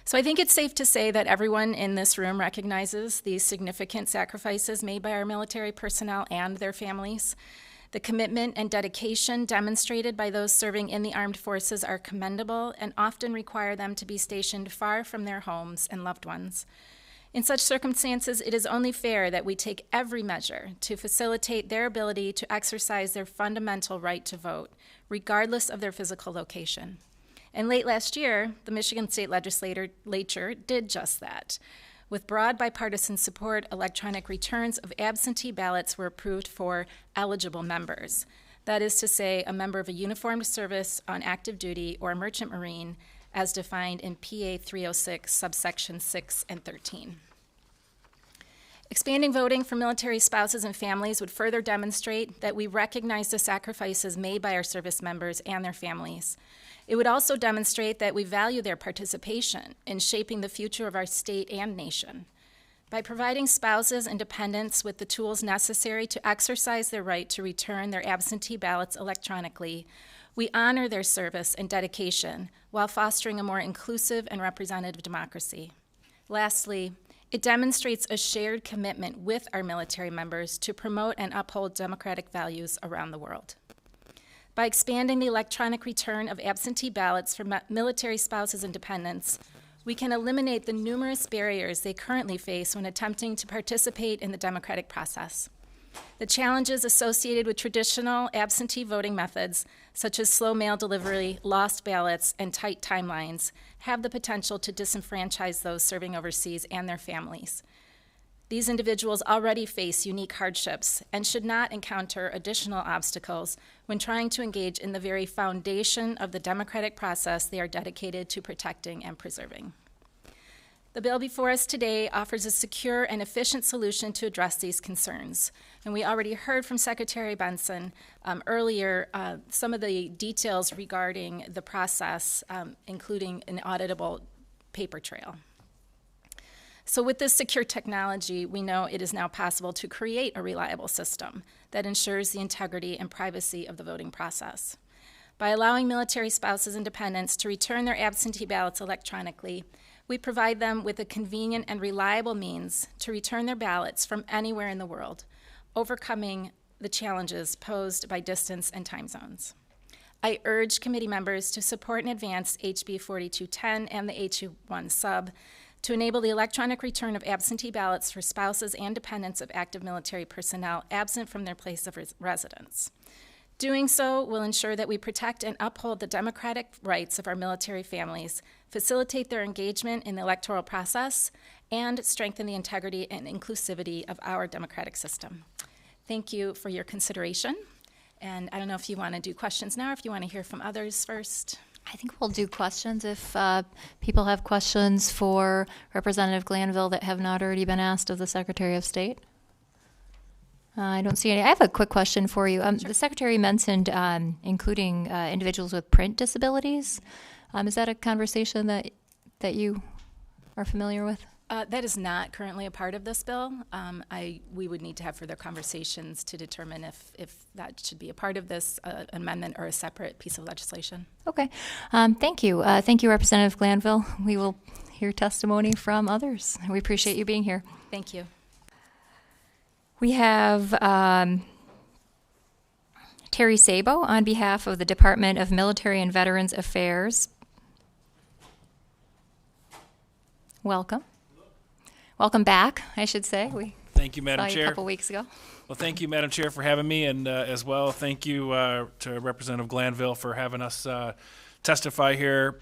So I think it's safe to say that everyone in this room recognizes the significant sacrifices made by our military personnel and their families. The commitment and dedication demonstrated by those serving in the armed forces are commendable and often require them to be stationed far from their homes and loved ones. In such circumstances, it is only fair that we take every measure to facilitate their ability to exercise their fundamental right to vote, regardless of their physical location. And late last year, the Michigan State Legislature did just that. With broad bipartisan support, electronic returns of absentee ballots were approved for eligible members. That is to say, a member of a uniformed service on active duty or a merchant marine, as defined in PA 306, subsection 6 and 13. Expanding voting for military spouses and families would further demonstrate that we recognize the sacrifices made by our service members and their families. It would also demonstrate that we value their participation in shaping the future of our state and nation. By providing spouses and dependents with the tools necessary to exercise their right to return their absentee ballots electronically, we honor their service and dedication while fostering a more inclusive and representative democracy. Lastly, it demonstrates a shared commitment with our military members to promote and uphold democratic values around the world. By expanding the electronic return of absentee ballots for military spouses and dependents, we can eliminate the numerous barriers they currently face when attempting to participate in the democratic process. The challenges associated with traditional absentee voting methods, such as slow mail delivery, lost ballots, and tight timelines, have the potential to disenfranchise those serving overseas and their families. These individuals already face unique hardships and should not encounter additional obstacles when trying to engage in the very foundation of the democratic process they are dedicated to protecting and preserving. The bill before us today offers a secure and efficient solution to address these concerns. And we already heard from Secretary Benson earlier some of the details regarding the process, including an auditable paper trail. So with this secure technology, we know it is now possible to create a reliable system that ensures the integrity and privacy of the voting process. By allowing military spouses and dependents to return their absentee ballots electronically, we provide them with a convenient and reliable means to return their ballots from anywhere in the world, overcoming the challenges posed by distance and time zones. I urge committee members to support and advance HB 4210 and the H1 sub to enable the electronic return of absentee ballots for spouses and dependents of active military personnel absent from their place of residence. Doing so will ensure that we protect and uphold the democratic rights of our military families, facilitate their engagement in the electoral process, and strengthen the integrity and inclusivity of our democratic system. Thank you for your consideration. And I don't know if you want to do questions now or if you want to hear from others first. I think we'll do questions if people have questions for Representative Glanville that have not already been asked of the Secretary of State. I don't see any. I have a quick question for you. Sure. The Secretary mentioned including individuals with print disabilities. Is that a conversation that you are familiar with? That is not currently a part of this bill. We would need to have further conversations to determine if that should be a part of this amendment or a separate piece of legislation. Okay. Thank you. Thank you, Representative Glanville. We will hear testimony from others. We appreciate you being here. Thank you. We have Terry Sabo on behalf of the Department of Military and Veterans Affairs. Welcome. Welcome back, I should say. Thank you, Madam saw Chair. You a couple weeks ago. Well, thank you, Madam Chair, for having me, and as well, thank you to Representative Glanville for having us testify here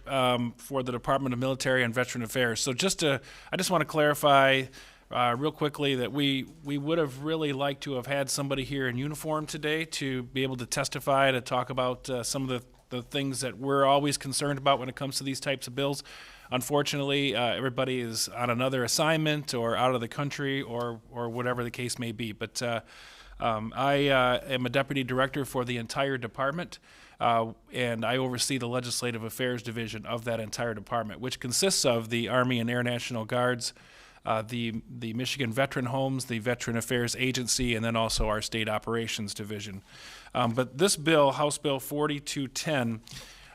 for the Department of Military and Veteran Affairs. So I just want to clarify real quickly that we would have really liked to have had somebody here in uniform today to be able to testify, to talk about some of the things that we're always concerned about when it comes to these types of bills. Unfortunately, everybody is on another assignment or out of the country or whatever the case may be. But I am a deputy director for the entire department, and I oversee the Legislative Affairs Division of that entire department, which consists of the Army and Air National Guards, the Michigan Veteran Homes, the Veteran Affairs Agency, and then also our State Operations Division. But this bill, House Bill 4210,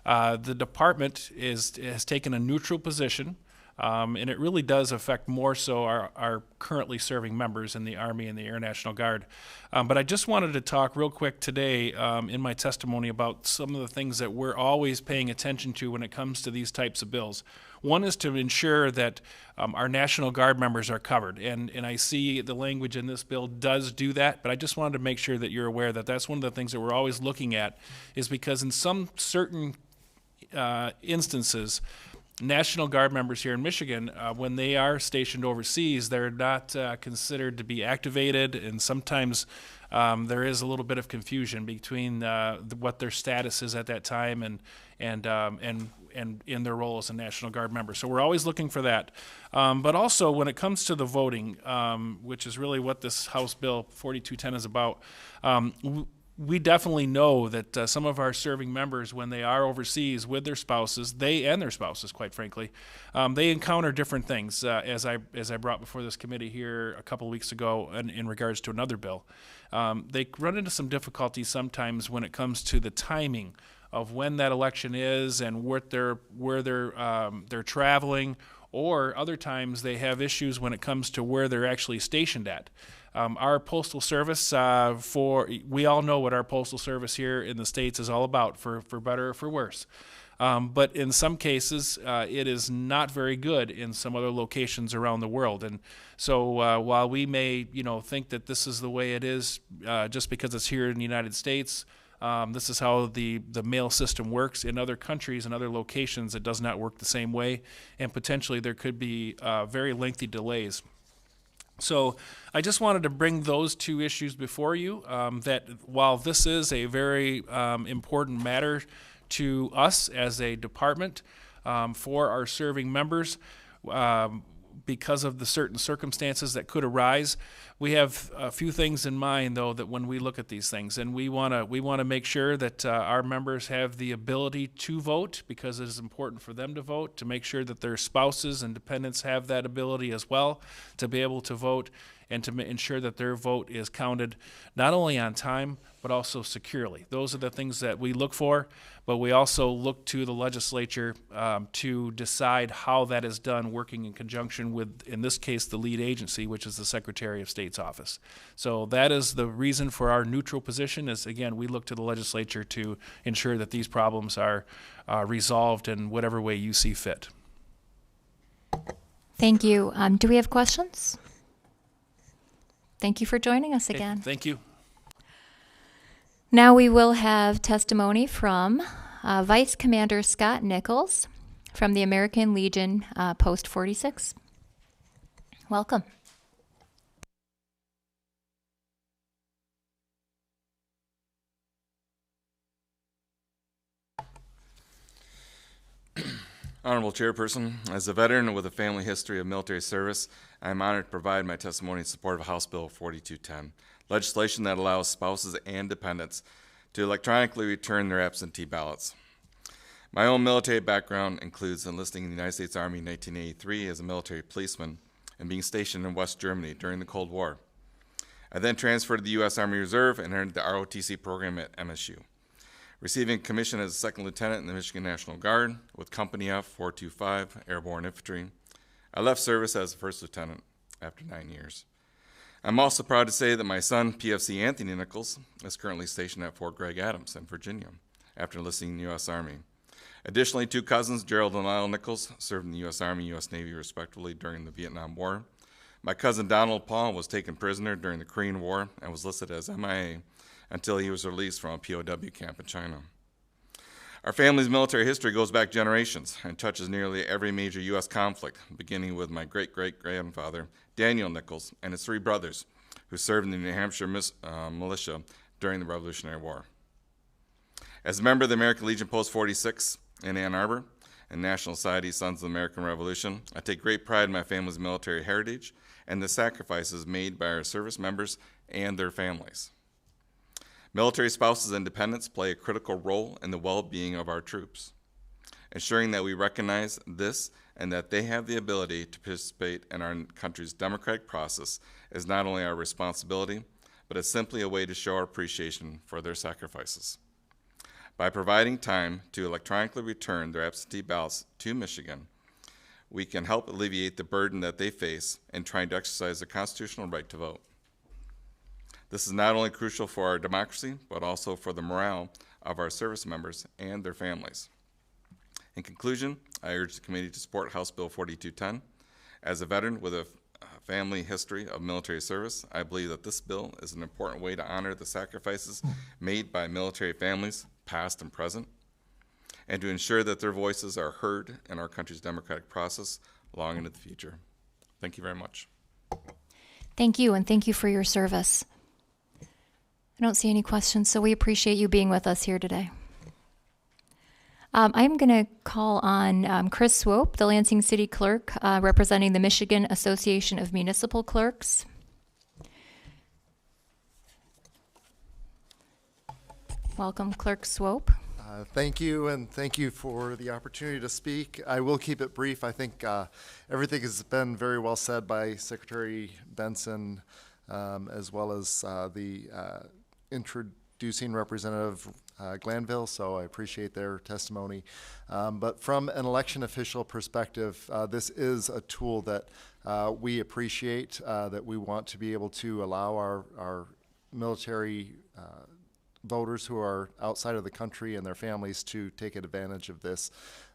the department has taken a neutral position, and it really does affect more so our currently serving members in the Army and the Air National Guard. But I just wanted to talk real quick today in my testimony about some of the things that we're always paying attention to when it comes to these types of bills. One is to ensure that our National Guard members are covered, and I see the language in this bill does do that, but I just wanted to make sure that you're aware that that's one of the things that we're always looking at, is because in some certain instances, National Guard members here in Michigan, when they are stationed overseas, they're not considered to be activated, and sometimes there is a little bit of confusion between what their status is at that time and in their role as a National Guard member. So we're always looking for that. But also when it comes to the voting, which is really what this House Bill 4210 is about, we definitely know that some of our serving members, when they are overseas with their spouses, quite frankly, they encounter different things, as I brought before this committee here a couple of weeks ago in regards to another bill. They run into some difficulties sometimes when it comes to the timing of when that election is and where they're traveling, or other times they have issues when it comes to where they're actually stationed at. Our Postal Service, we all know what our Postal Service here in the States is all about, for better or for worse. But in some cases, it is not very good in some other locations around the world. And so while we may, think that this is the way it is just because it's here in the United States, this is how the mail system works. In other countries and other locations, it does not work the same way, and potentially there could be very lengthy delays. So I just wanted to bring those two issues before you, that while this is a very important matter to us as a department for our serving members, because of the certain circumstances that could arise, we have a few things in mind, though, that when we look at these things, and we want to make sure that our members have the ability to vote, because it is important for them to vote, to make sure that their spouses and dependents have that ability as well to be able to vote, and to ensure that their vote is counted not only on time, but also securely. Those are the things that we look for, but we also look to the legislature to decide how that is done, working in conjunction with, in this case, the lead agency, which is the Secretary of State's office. So that is the reason for our neutral position, is, again, we look to the legislature to ensure that these problems are resolved in whatever way you see fit. Thank you. Do we have questions? Thank you for joining us again. Thank you. Now we will have testimony from Vice Commander Scott Nichols from the American Legion Post 46. Welcome. Honorable Chairperson, as a veteran with a family history of military service, I am honored to provide my testimony in support of House Bill 4210, legislation that allows spouses and dependents to electronically return their absentee ballots. My own military background includes enlisting in the United States Army in 1983 as a military policeman and being stationed in West Germany during the Cold War. I then transferred to the U.S. Army Reserve and entered the ROTC program at MSU. Receiving a commission as a second lieutenant in the Michigan National Guard with Company F 425 Airborne Infantry, I left service as a first lieutenant after 9 years. I'm also proud to say that my son, PFC Anthony Nichols, is currently stationed at Fort Gregg Adams in Virginia after enlisting in the U.S. Army. Additionally, two cousins, Gerald and Lyle Nichols, served in the U.S. Army and U.S. Navy respectively during the Vietnam War. My cousin Donald Paul was taken prisoner during the Korean War and was listed as MIA until he was released from a POW camp in China. Our family's military history goes back generations and touches nearly every major U.S. conflict, beginning with my great-great-grandfather, Daniel Nichols, and his three brothers, who served in the New Hampshire militia during the Revolutionary War. As a member of the American Legion Post 46 in Ann Arbor and National Society Sons of the American Revolution, I take great pride in my family's military heritage and the sacrifices made by our service members and their families. Military spouses and dependents play a critical role in the well-being of our troops. Ensuring that we recognize this and that they have the ability to participate in our country's democratic process is not only our responsibility, but it's simply a way to show our appreciation for their sacrifices. By providing time to electronically return their absentee ballots to Michigan, we can help alleviate the burden that they face in trying to exercise their constitutional right to vote. This is not only crucial for our democracy, but also for the morale of our service members and their families. In conclusion, I urge the committee to support House Bill 4210. As a veteran with a family history of military service, I believe that this bill is an important way to honor the sacrifices made by military families, past and present, and to ensure that their voices are heard in our country's democratic process long into the future. Thank you very much. Thank you, and thank you for your service. I don't see any questions, so we appreciate you being with us here today. I'm going to call on Chris Swope, the Lansing City Clerk, representing the Michigan Association of Municipal Clerks. Welcome, Clerk Swope. Thank you, and thank you for the opportunity to speak. I will keep it brief. I think everything has been very well said by Secretary Benson, as well as the introducing Representative Glanville, so I appreciate their testimony. But from an election official perspective, this is a tool that we appreciate, that we want to be able to allow our military voters who are outside of the country and their families to take advantage of this.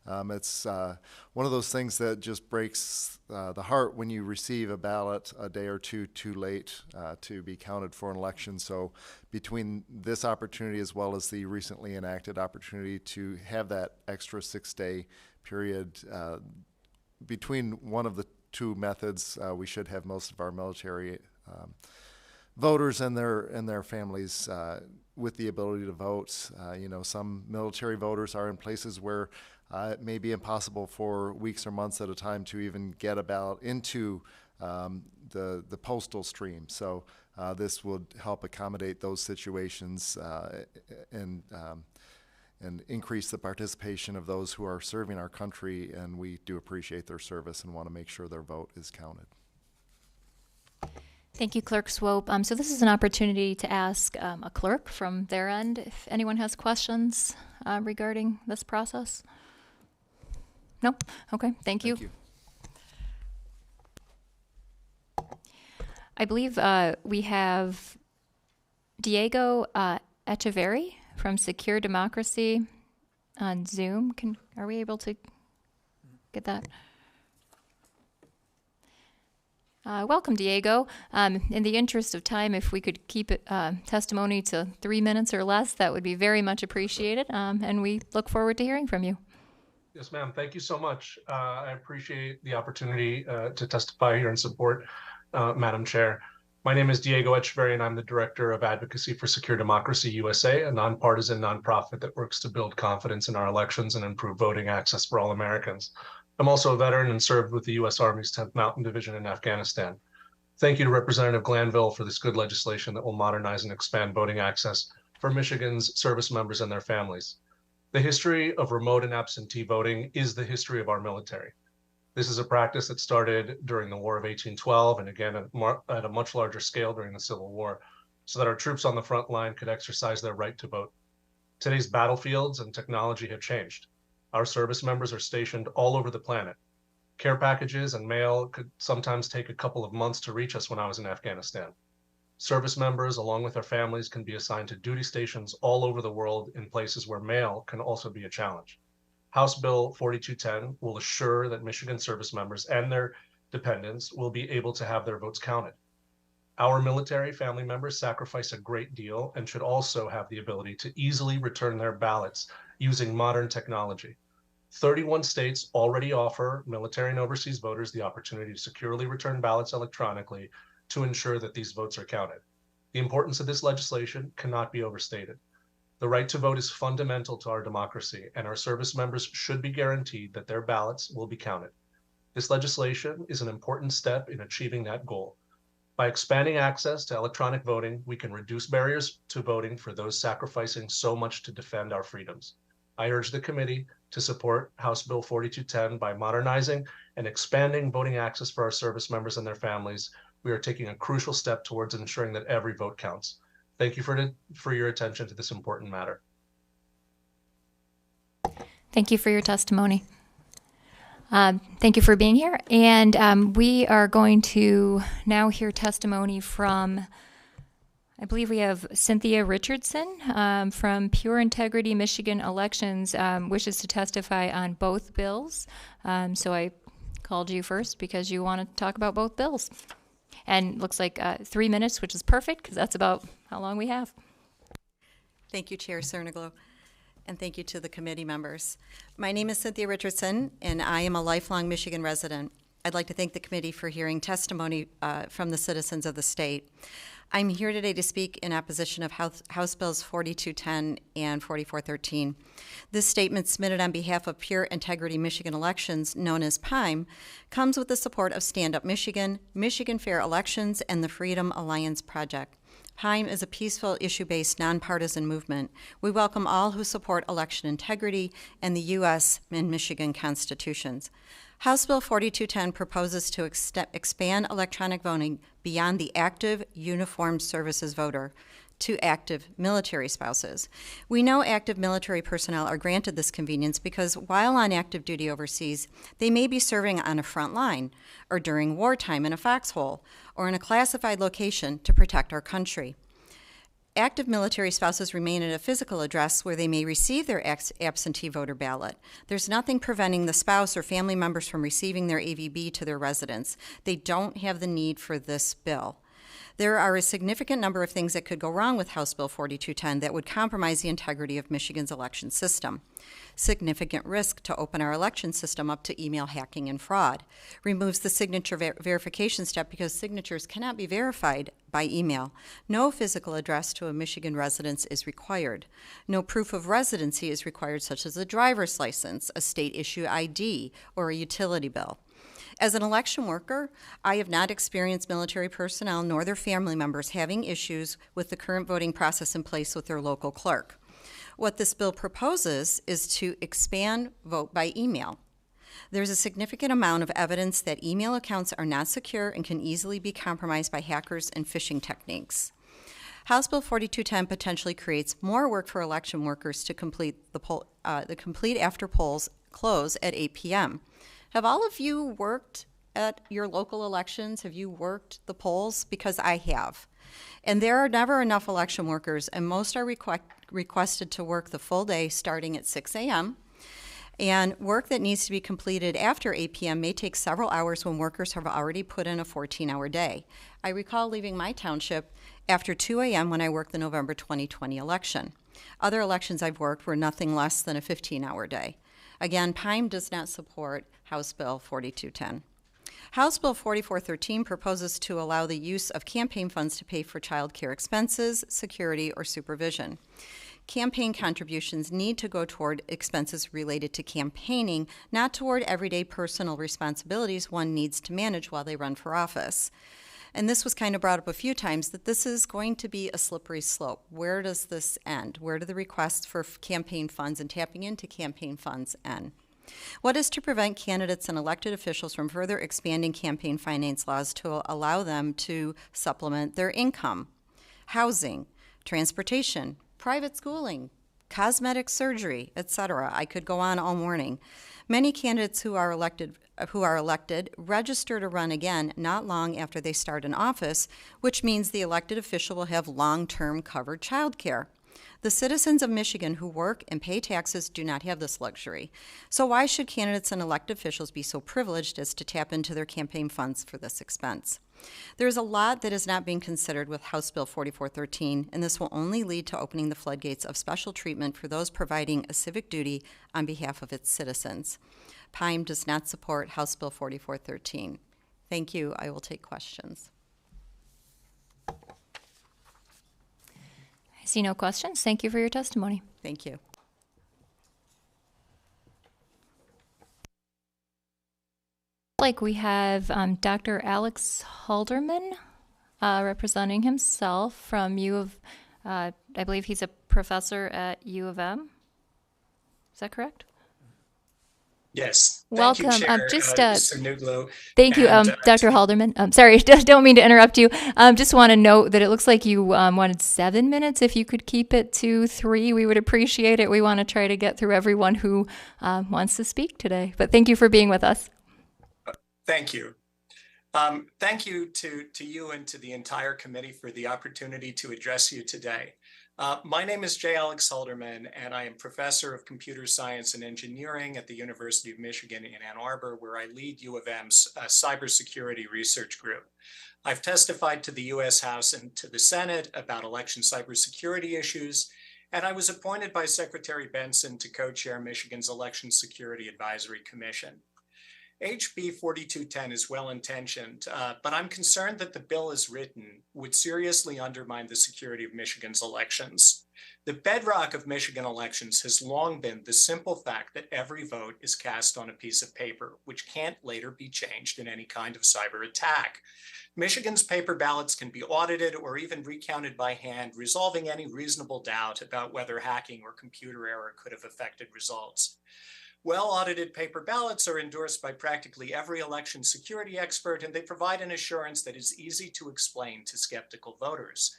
It's one of those things that just breaks the heart when you receive a ballot a day or two too late to be counted for an election. So between this opportunity as well as the recently enacted opportunity to have that extra 6-day period between one of the two methods, we should have most of our military voters and their families with the ability to vote. Some military voters are in places where it may be impossible for weeks or months at a time to even get a ballot into the postal stream. So this would help accommodate those situations and increase the participation of those who are serving our country, and we do appreciate their service and want to make sure their vote is counted. Thank you, Clerk Swope. So this is an opportunity to ask a clerk from their end if anyone has questions regarding this process. No? Okay, thank you. I believe we have Diego Echeverri from Secure Democracy on Zoom. Are we able to get that? Welcome, Diego. In the interest of time, if we could keep it, testimony to 3 minutes or less, that would be very much appreciated, and we look forward to hearing from you. Yes, ma'am. Thank you so much. I appreciate the opportunity to testify here and support Madam Chair. My name is Diego Echeverri, and I'm the Director of Advocacy for Secure Democracy USA, a nonpartisan nonprofit that works to build confidence in our elections and improve voting access for all Americans. I'm also a veteran and served with the U.S. Army's 10th Mountain Division in Afghanistan. Thank you to Representative Glanville for this good legislation that will modernize and expand voting access for Michigan's service members and their families. The history of remote and absentee voting is the history of our military. This is a practice that started during the War of 1812 and again at a much larger scale during the Civil War, so that our troops on the front line could exercise their right to vote. Today's battlefields and technology have changed. Our service members are stationed all over the planet. Care packages and mail could sometimes take a couple of months to reach us when I was in Afghanistan. Service members, along with their families, can be assigned to duty stations all over the world in places where mail can also be a challenge. House Bill 4210 will assure that Michigan service members and their dependents will be able to have their votes counted. Our military family members sacrifice a great deal and should also have the ability to easily return their ballots using modern technology. 31 states already offer military and overseas voters the opportunity to securely return ballots electronically to ensure that these votes are counted. The importance of this legislation cannot be overstated. The right to vote is fundamental to our democracy, and our service members should be guaranteed that their ballots will be counted. This legislation is an important step in achieving that goal. By expanding access to electronic voting, we can reduce barriers to voting for those sacrificing so much to defend our freedoms. I urge the committee to support House Bill 4210 by modernizing and expanding voting access for our service members and their families. We are taking a crucial step towards ensuring that every vote counts. Thank you for your attention to this important matter. Thank you for your testimony. Thank you for being here. And we are going to now hear testimony from, I believe we have Cynthia Richardson from Pure Integrity Michigan Elections, wishes to testify on both bills. So I called you first because you want to talk about both bills. And looks like 3 minutes, which is perfect because that's about how long we have. Thank you, Chair Cerniglo, and thank you to the committee members. My name is Cynthia Richardson, and I am a lifelong Michigan resident. I'd like to thank the committee for hearing testimony from the citizens of the state. I'm here today to speak in opposition of House Bills 4210 and 4413. This statement, submitted on behalf of Pure Integrity Michigan Elections, known as PIME, comes with the support of Stand Up Michigan, Michigan Fair Elections, and the Freedom Alliance Project. PIME is a peaceful, issue-based, nonpartisan movement. We welcome all who support election integrity and the U.S. and Michigan constitutions. House Bill 4210 proposes to expand electronic voting beyond the active uniformed services voter to active military spouses. We know active military personnel are granted this convenience because while on active duty overseas, they may be serving on a front line or during wartime in a foxhole or in a classified location to protect our country. Active military spouses remain at a physical address where they may receive their absentee voter ballot. There's nothing preventing the spouse or family members from receiving their AVB to their residence. They don't have the need for this bill. There are a significant number of things that could go wrong with House Bill 4210 that would compromise the integrity of Michigan's election system. Significant risk to open our election system up to email hacking and fraud. Removes the signature verification step because signatures cannot be verified by email. No physical address to a Michigan residence is required. No proof of residency is required, such as a driver's license, a state-issue ID, or a utility bill. As an election worker, I have not experienced military personnel nor their family members having issues with the current voting process in place with their local clerk. What this bill proposes is to expand vote by email. There's a significant amount of evidence that email accounts are not secure and can easily be compromised by hackers and phishing techniques. House Bill 4210 potentially creates more work for election workers to complete the complete after polls close at 8 p.m. Have all of you worked at your local elections? Have you worked the polls? Because I have. And there are never enough election workers, and most are requested to work the full day starting at 6 a.m. And work that needs to be completed after 8 p.m. may take several hours when workers have already put in a 14-hour day. I recall leaving my township after 2 a.m. when I worked the November 2020 election. Other elections I've worked were nothing less than a 15-hour day. Again, PIME does not support House Bill 4210. House Bill 4413 proposes to allow the use of campaign funds to pay for child care expenses, security, or supervision. Campaign contributions need to go toward expenses related to campaigning, not toward everyday personal responsibilities one needs to manage while they run for office. And this was kind of brought up a few times, that this is going to be a slippery slope. Where does this end? Where do the requests for campaign funds and tapping into campaign funds end? What is to prevent candidates and elected officials from further expanding campaign finance laws to allow them to supplement their income? Housing, transportation, private schooling, cosmetic surgery, etc. I could go on all morning. Many candidates who are elected register to run again not long after they start in office, which means the elected official will have long-term covered child care. The citizens of Michigan who work and pay taxes do not have this luxury. So why should candidates and elected officials be so privileged as to tap into their campaign funds for this expense? There is a lot that is not being considered with House Bill 4413, and this will only lead to opening the floodgates of special treatment for those providing a civic duty on behalf of its citizens. PIME does not support House Bill 4413. Thank you. I will take questions. I see no questions. Thank you for your testimony. Thank you. Like we have Dr. Alex Halderman representing himself from U of, I believe he's a professor at U of M. Is that correct? Yes. Welcome. Thank you, Chair, Just Sernuglo. thank you, Dr. Halderman. Sorry, don't mean to interrupt you. Just want to note that it looks like you wanted 7 minutes. If you could keep it to 3, we would appreciate it. We want to try to get through everyone who wants to speak today. But thank you for being with us. Thank you. Thank you to you and to the entire committee for the opportunity to address you today. My name is J. Alex Halderman, and I am professor of computer science and engineering at the University of Michigan in Ann Arbor, where I lead U of M's cybersecurity research group. I've testified to the U.S. House and to the Senate about election cybersecurity issues, and I was appointed by Secretary Benson to co-chair Michigan's Election Security Advisory Commission. HB 4210 is well-intentioned, but I'm concerned that the bill as written would seriously undermine the security of Michigan's elections. The bedrock of Michigan elections has long been the simple fact that every vote is cast on a piece of paper, which can't later be changed in any kind of cyber attack. Michigan's paper ballots can be audited or even recounted by hand, resolving any reasonable doubt about whether hacking or computer error could have affected results. Well-audited paper ballots are endorsed by practically every election security expert, and they provide an assurance that is easy to explain to skeptical voters.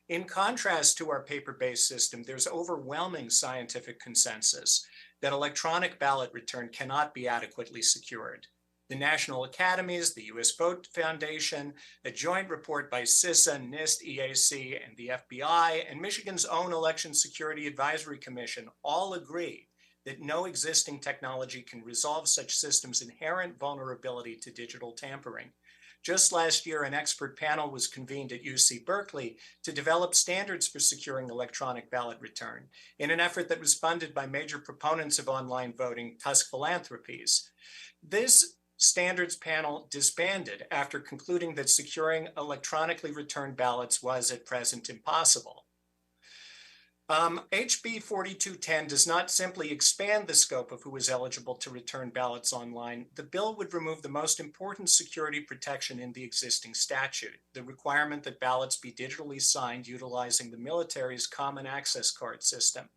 In contrast to our paper-based system, there's overwhelming scientific consensus that electronic ballot return cannot be adequately secured. The National Academies, the U.S. Vote Foundation, a joint report by CISA, NIST, EAC, and the FBI, and Michigan's own Election Security Advisory Commission all agree that no existing technology can resolve such systems' inherent vulnerability to digital tampering. Just last year, an expert panel was convened at UC Berkeley to develop standards for securing electronic ballot return in an effort that was funded by major proponents of online voting, Tusk Philanthropies. This standards panel disbanded after concluding that securing electronically returned ballots was at present impossible. HB 4210 does not simply expand the scope of who is eligible to return ballots online. The bill would remove the most important security protection in the existing statute, the requirement that ballots be digitally signed utilizing the military's Common Access Card system.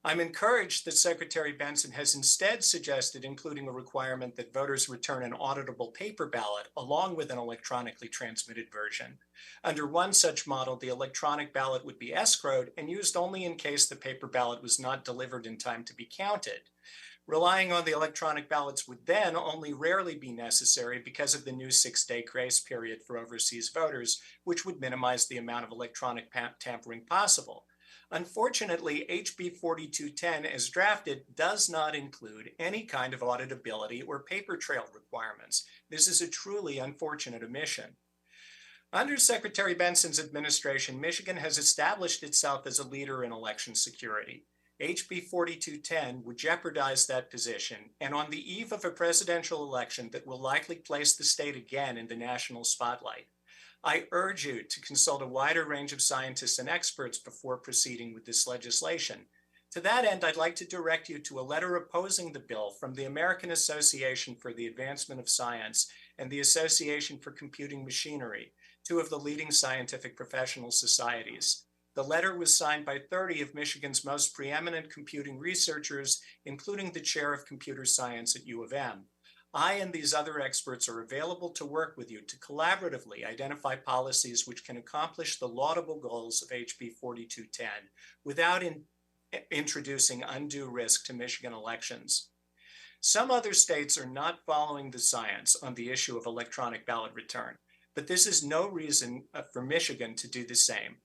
I'm encouraged that Secretary Benson has instead suggested including a requirement that voters return an auditable paper ballot along with an electronically transmitted version. Under one such model, the electronic ballot would be escrowed and used only in case the paper ballot was not delivered in time to be counted. Relying on the electronic ballots would then only rarely be necessary because of the new 6-day grace period for overseas voters, which would minimize the amount of electronic tampering possible. Unfortunately, HB 4210 as drafted does not include any kind of auditability or paper trail requirements. This is a truly unfortunate omission. Under Secretary Benson's administration, Michigan has established itself as a leader in election security. HB 4210 would jeopardize that position, and on the eve of a presidential election that will likely place the state again in the national spotlight, I urge you to consult a wider range of scientists and experts before proceeding with this legislation. To that end, I'd like to direct you to a letter opposing the bill from the American Association for the Advancement of Science and the Association for Computing Machinery, two of the leading scientific professional societies. The letter was signed by 30 of Michigan's most preeminent computing researchers, including the chair of computer science at U of M. I and these other experts are available to work with you to collaboratively identify policies which can accomplish the laudable goals of HB 4210 without introducing undue risk to Michigan elections. Some other states are not following the science on the issue of electronic ballot return, but this is no reason for Michigan to do the same.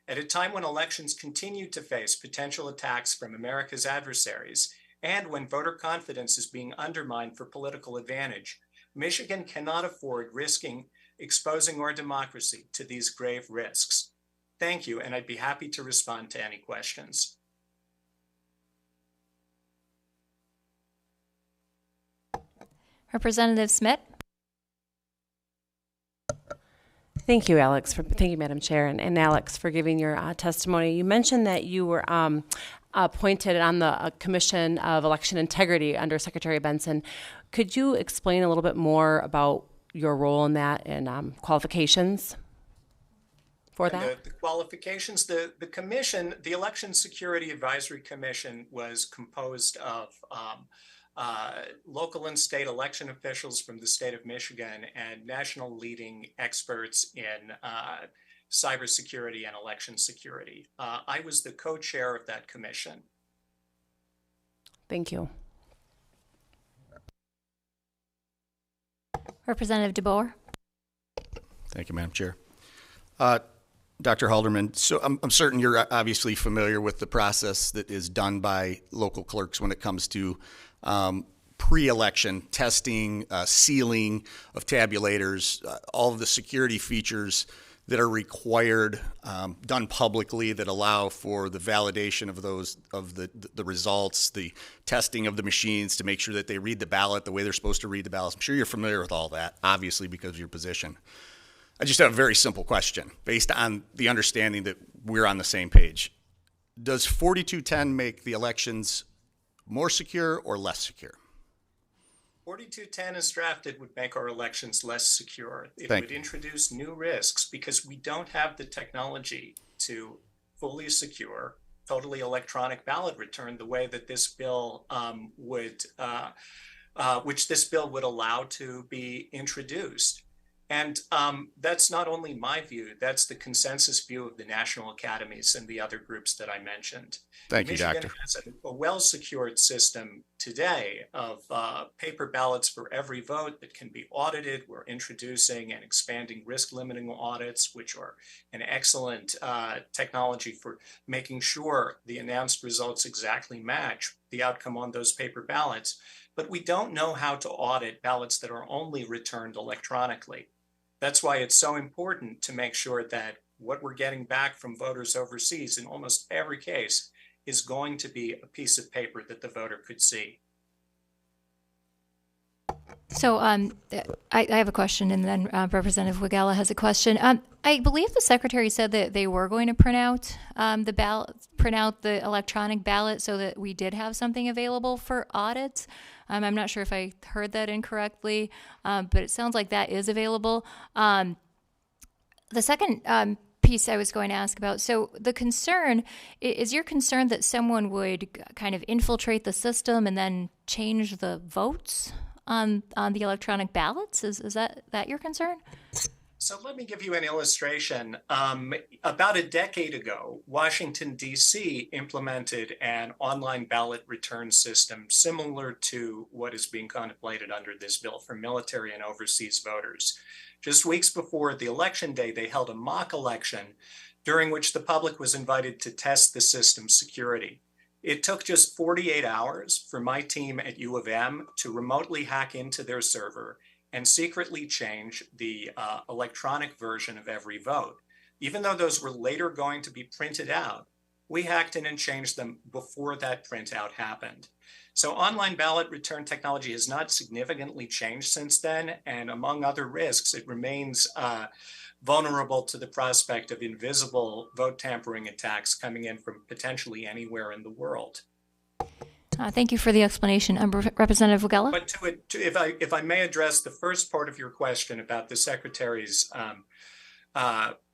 At a time when elections continue to face potential attacks from America's adversaries, and when voter confidence is being undermined for political advantage, Michigan cannot afford risking exposing our democracy to these grave risks. Thank you, and I'd be happy to respond to any questions. Representative Smith. Thank you, Alex. Thank you, Madam Chair, and Alex, for giving your testimony. You mentioned that you were appointed on the Commission of Election Integrity under Secretary Benson. Could you explain a little bit more about your role in that and qualifications for that? The qualifications, the commission, the Election Security Advisory Commission was composed of local and state election officials from the state of Michigan and national leading experts in cybersecurity and election security. I was the co-chair of that commission. Thank you. Representative DeBoer. Thank you, Madam Chair. Dr. Halderman, so I'm certain you're obviously familiar with the process that is done by local clerks when it comes to pre-election testing, sealing of tabulators, all of the security features that are required, done publicly, that allow for the validation of those, of the results, the testing of the machines to make sure that they read the ballot the way they're supposed to read the ballots. I'm sure you're familiar with all that, obviously, because of your position. I just have a very simple question based on the understanding that we're on the same page. Does 4210 make the elections more secure or less secure? 4210 as drafted would make our elections less secure. It would introduce new risks because we don't have the technology to fully secure totally electronic ballot return the way that this bill which this bill would allow to be introduced. And that's not only my view, that's the consensus view of the national academies and the other groups that I mentioned. Thank you, Michigan Doctor. has a well-secured system today of paper ballots for every vote that can be audited. We're introducing and expanding risk-limiting audits, which are an excellent technology for making sure the announced results exactly match the outcome on those paper ballots. But we don't know how to audit ballots that are only returned electronically. That's why it's so important to make sure that what we're getting back from voters overseas in almost every case is going to be a piece of paper that the voter could see. So I have a question, and then Representative Wagella has a question. I believe the secretary said that they were going to print out the electronic ballot so that we did have something available for audits. I'm not sure if I heard that incorrectly, but it sounds like that is available. The second piece I was going to ask about, so the concern, is your concern that someone would kind of infiltrate the system and then change the votes on the electronic ballots? Is that your concern? So let me give you an illustration. About a decade ago, Washington, D.C. implemented an online ballot return system similar to what is being contemplated under this bill for military and overseas voters. Just weeks before the election day, they held a mock election during which the public was invited to test the system's security. It took just 48 hours for my team at U of M to remotely hack into their server and secretly change the electronic version of every vote. Even though those were later going to be printed out, we hacked in and changed them before that printout happened. So online ballot return technology has not significantly changed since then, and among other risks, it remains vulnerable to the prospect of invisible vote tampering attacks coming in from potentially anywhere in the world. Thank you for the explanation. Representative Wagella? But if I may address the first part of your question about the Secretary's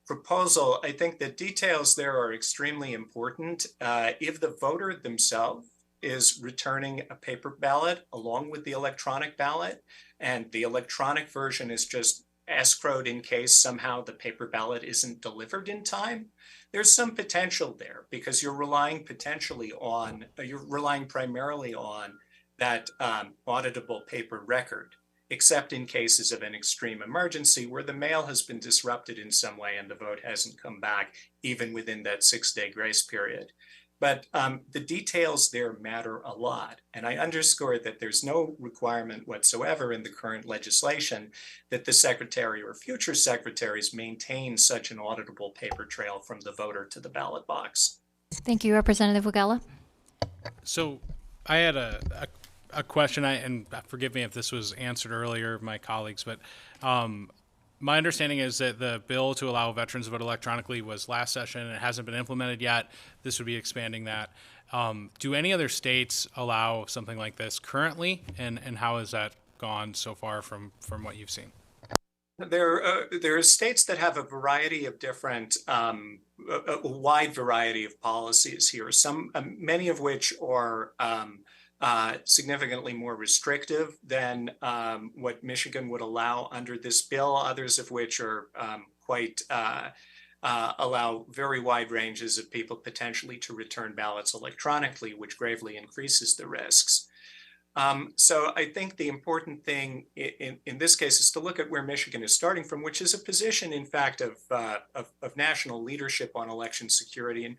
proposal, I think the details there are extremely important. If the voter themselves is returning a paper ballot along with the electronic ballot, and the electronic version is just escrowed in case somehow the paper ballot isn't delivered in time, there's some potential there because you're relying primarily on that auditable paper record, except in cases of an extreme emergency where the mail has been disrupted in some way and the vote hasn't come back even within that 6-day grace period. But the details there matter a lot. And I underscore that there's no requirement whatsoever in the current legislation that the secretary or future secretaries maintain such an auditable paper trail from the voter to the ballot box. Thank you, Representative Wagella. So I had a question, and forgive me if this was answered earlier, my colleagues, but my understanding is that the bill to allow veterans to vote electronically was last session and it hasn't been implemented yet. This would be expanding that. Do any other states allow something like this currently, and how has that gone so far from what you've seen? There are states that have a variety of different, a wide variety of policies here. Many of which are significantly more restrictive than what Michigan would allow under this bill, others of which are allow very wide ranges of people potentially to return ballots electronically, which gravely increases the risks. So I think the important thing in this case is to look at where Michigan is starting from, which is a position, in fact, of national leadership on election security. And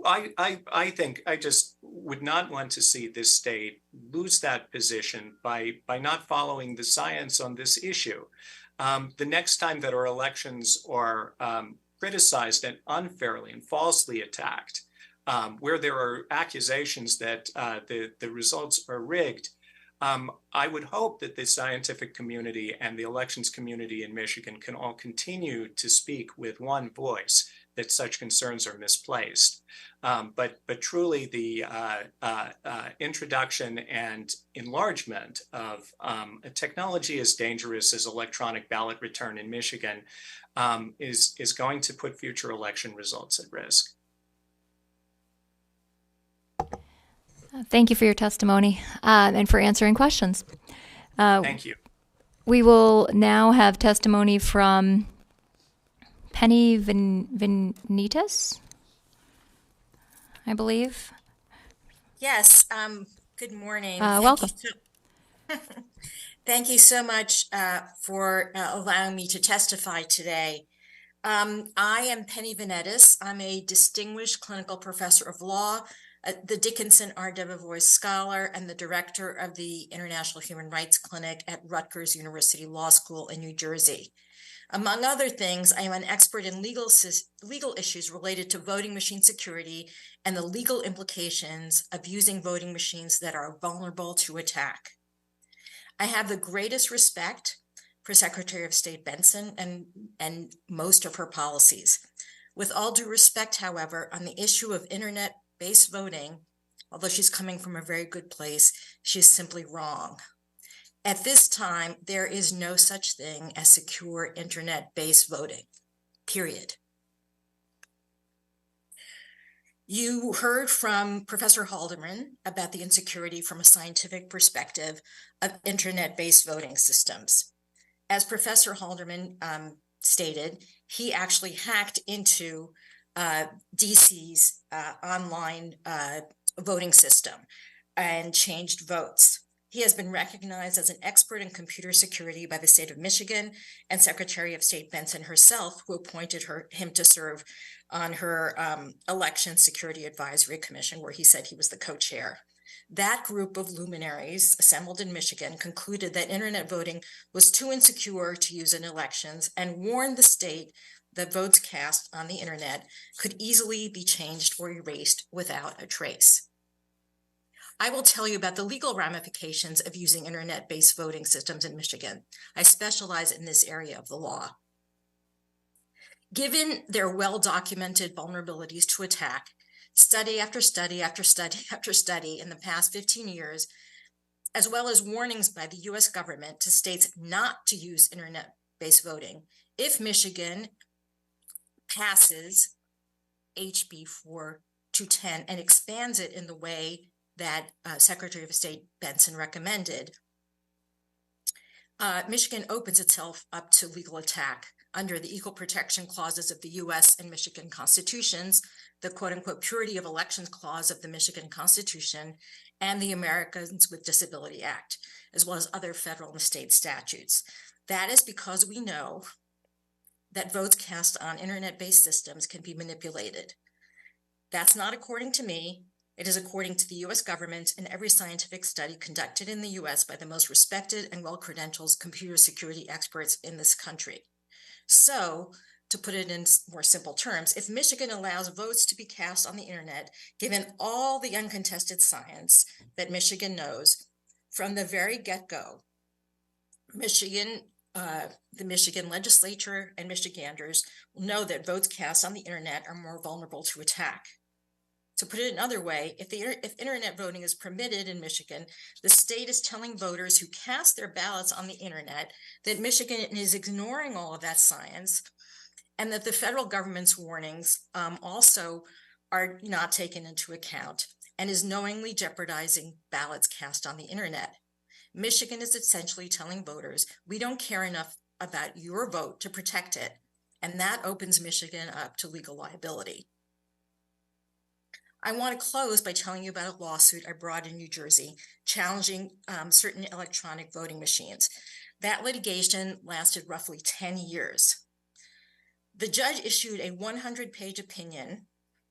I think I just would not want to see this state lose that position by not following the science on this issue. The next time that our elections are criticized and unfairly and falsely attacked, where there are accusations that the results are rigged, I would hope that the scientific community and the elections community in Michigan can all continue to speak with one voice that such concerns are misplaced. But truly the introduction and enlargement of a technology as dangerous as electronic ballot return in Michigan is going to put future election results at risk. Thank you for your testimony and for answering questions. Thank you. We will now have testimony from Penny Venitas, I believe. Yes. Good morning. Welcome. Thank you so much for allowing me to testify today. I am Penny Venitas. I'm a distinguished clinical professor of law, the Dickinson R. Debevoise Scholar, and the director of the International Human Rights Clinic at Rutgers University Law School in New Jersey. Among other things, I am an expert in legal issues related to voting machine security and the legal implications of using voting machines that are vulnerable to attack. I have the greatest respect for Secretary of State Benson and most of her policies. With all due respect, however, on the issue of internet-based voting, although she's coming from a very good place, she's simply wrong. At this time, there is no such thing as secure internet-based voting, period. You heard from Professor Haldeman about the insecurity from a scientific perspective of internet-based voting systems. As Professor Haldeman stated, he actually hacked into DC's online voting system and changed votes. He has been recognized as an expert in computer security by the state of Michigan and Secretary of State Benson herself, who appointed him to serve on her Election Security Advisory Commission, where he said he was the co-chair. That group of luminaries assembled in Michigan concluded that internet voting was too insecure to use in elections and warned the state that votes cast on the internet could easily be changed or erased without a trace. I will tell you about the legal ramifications of using internet-based voting systems in Michigan. I specialize in this area of the law. Given their well-documented vulnerabilities to attack, study after study after study after study in the past 15 years, as well as warnings by the US government to states not to use internet-based voting, if Michigan passes HB 4210 and expands it in the way that Secretary of State Benson recommended, Michigan opens itself up to legal attack under the equal protection clauses of the US and Michigan constitutions, the quote-unquote purity of elections clause of the Michigan Constitution, and the Americans with Disability Act, as well as other federal and state statutes. That is because we know that votes cast on internet-based systems can be manipulated. That's not according to me. It is according to the US government and every scientific study conducted in the US by the most respected and well-credentialed computer security experts in this country. So, to put it in more simple terms, if Michigan allows votes to be cast on the internet, given all the uncontested science that Michigan knows, from the very get-go, the Michigan legislature and Michiganders will know that votes cast on the internet are more vulnerable to attack. To put it another way, if internet voting is permitted in Michigan, the state is telling voters who cast their ballots on the internet that Michigan is ignoring all of that science, and that the federal government's warnings also are not taken into account and is knowingly jeopardizing ballots cast on the internet. Michigan is essentially telling voters, we don't care enough about your vote to protect it, and that opens Michigan up to legal liability. I want to close by telling you about a lawsuit I brought in New Jersey challenging certain electronic voting machines. That litigation lasted roughly 10 years. The judge issued a 100-page opinion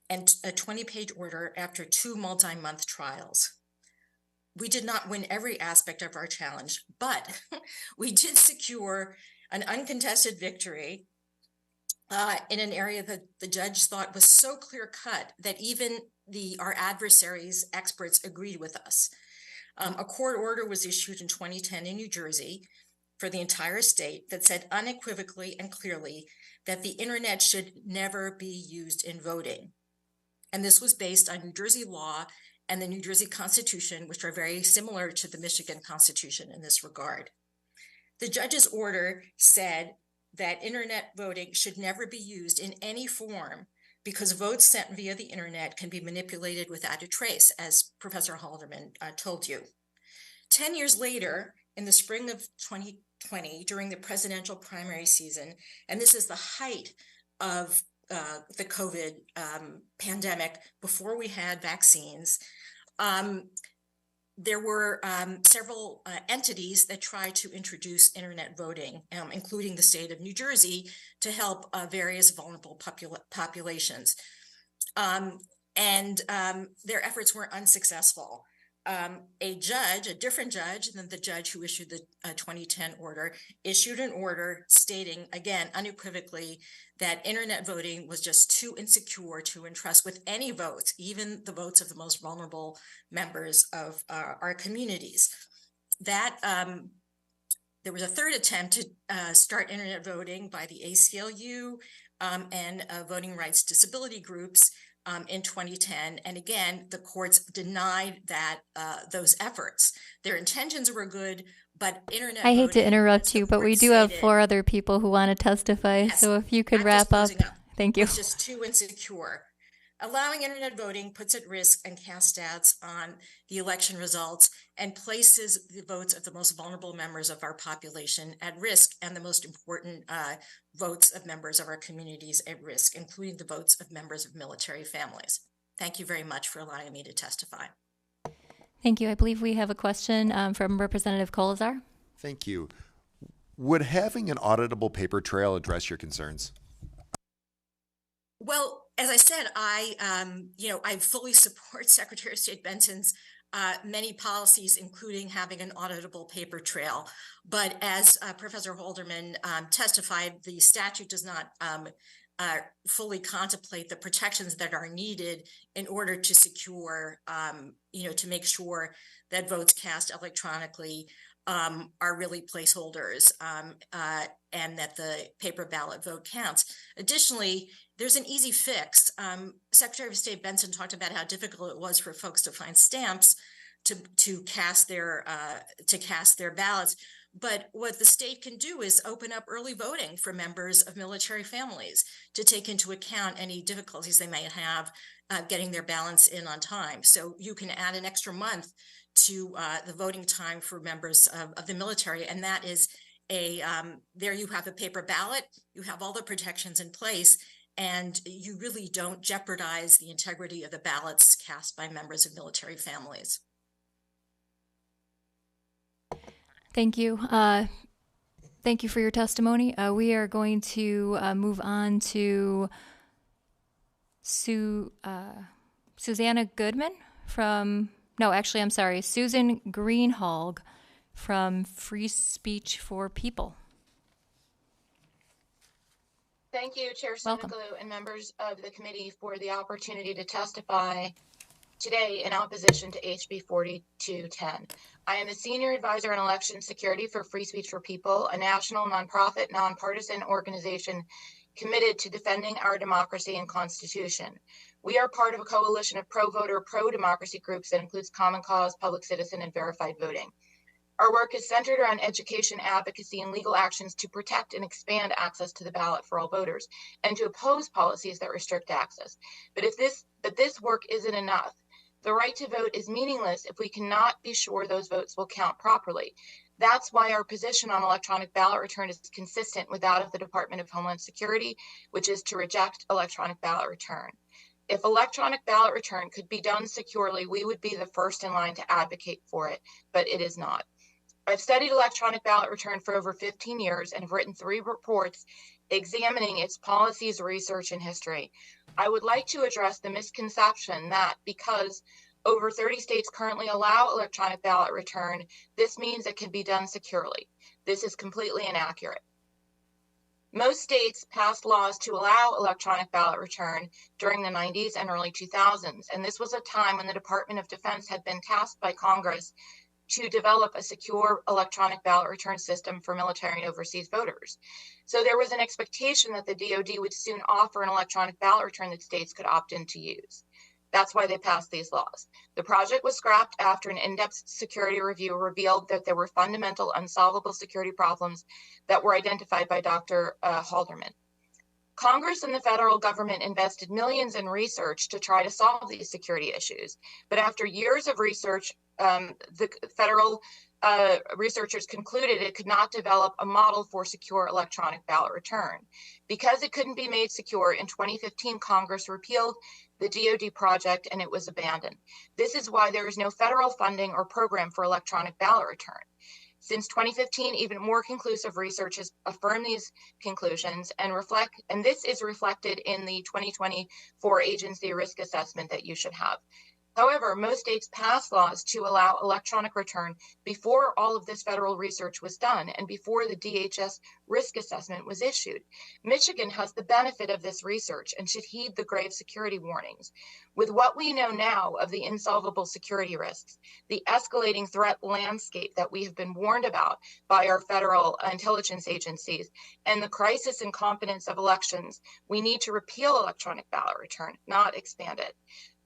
and a 20-page order after 2 multi-month trials. We did not win every aspect of our challenge, but we did secure an uncontested victory in an area that the judge thought was so clear-cut that even our adversaries' experts agreed with us. A court order was issued in 2010 in New Jersey for the entire state that said unequivocally and clearly that the internet should never be used in voting. And this was based on New Jersey law and the New Jersey Constitution, which are very similar to the Michigan Constitution in this regard. The judge's order said that internet voting should never be used in any form because votes sent via the internet can be manipulated without a trace, as Professor Haldeman told you. 10 years later, in the spring of 2020, during the presidential primary season, and this is the height of the COVID pandemic before we had vaccines, there were several entities that tried to introduce internet voting, including the state of New Jersey, to help various vulnerable populations. And their efforts were unsuccessful. a different judge than the judge who issued the 2010 order, issued an order stating, again, unequivocally, that internet voting was just too insecure to entrust with any votes, even the votes of the most vulnerable members of our communities. That there was a third attempt to start internet voting by the ACLU and voting rights disability groups in 2010. And again, the courts denied that those efforts. Their intentions were good, but internet I hate to voting, interrupt you, but we do have 4 other people who want to testify. Yes, so if you could I'm wrap up. just closing up. Thank you. It's just too insecure. Allowing internet voting puts at risk and casts doubts on the election results and places the votes of the most vulnerable members of our population at risk, and the most important votes of members of our communities at risk, including the votes of members of military families. Thank you very much for allowing me to testify. Thank you. I believe we have a question from Representative Kolazar. Thank you. Would having an auditable paper trail address your concerns? Well, as I said, I fully support Secretary of State Benson's many policies, including having an auditable paper trail. But as Professor Halderman testified, the statute does not fully contemplate the protections that are needed in order to secure, to make sure that votes cast electronically are really placeholders and that the paper ballot vote counts. Additionally, there's an easy fix. Secretary of State Benson talked about how difficult it was for folks to find stamps to cast their ballots. But what the state can do is open up early voting for members of military families to take into account any difficulties they may have getting their ballots in on time. So you can add an extra month to the voting time for members of the military, and that is there you have a paper ballot, you have all the protections in place, and you really don't jeopardize the integrity of the ballots cast by members of military families. Thank you. Thank you for your testimony. We are going to move on to Susanna Goodman Susan Greenhalgh from Free Speech for People. Thank you, Chair Soniglu and members of the committee for the opportunity to testify today in opposition to HB 4210. I am a senior advisor on election security for Free Speech for People, a national nonprofit, nonpartisan organization committed to defending our democracy and Constitution. We are part of a coalition of pro-voter, pro-democracy groups that includes Common Cause, Public Citizen, and Verified Voting. Our work is centered around education, advocacy, and legal actions to protect and expand access to the ballot for all voters, and to oppose policies that restrict access. But this work isn't enough. The right to vote is meaningless if we cannot be sure those votes will count properly. That's why our position on electronic ballot return is consistent with that of the Department of Homeland Security, which is to reject electronic ballot return. If electronic ballot return could be done securely, we would be the first in line to advocate for it, but it is not. I've studied electronic ballot return for over 15 years and have written 3 reports examining its policies, research, and history. I would like to address the misconception that because over 30 states currently allow electronic ballot return, this means it can be done securely. This is completely inaccurate. Most states passed laws to allow electronic ballot return during the 90s and early 2000s, and this was a time when the Department of Defense had been tasked by Congress to develop a secure electronic ballot return system for military and overseas voters. So there was an expectation that the DoD would soon offer an electronic ballot return that states could opt in to use. That's why they passed these laws. The project was scrapped after an in-depth security review revealed that there were fundamental unsolvable security problems that were identified by Dr. Halderman. Congress and the federal government invested millions in research to try to solve these security issues. But after years of research, the federal researchers concluded it could not develop a model for secure electronic ballot return. Because it couldn't be made secure, in 2015, Congress repealed the DoD project and it was abandoned. This is why there is no federal funding or program for electronic ballot return. Since 2015, even more conclusive research has affirmed these conclusions and this is reflected in the 2024 agency risk assessment that you should have. However, most states passed laws to allow electronic return before all of this federal research was done and before the DHS risk assessment was issued. Michigan has the benefit of this research and should heed the grave security warnings. With what we know now of the insolvable security risks, the escalating threat landscape that we have been warned about by our federal intelligence agencies, and the crisis in confidence of elections, we need to repeal electronic ballot return, not expand it.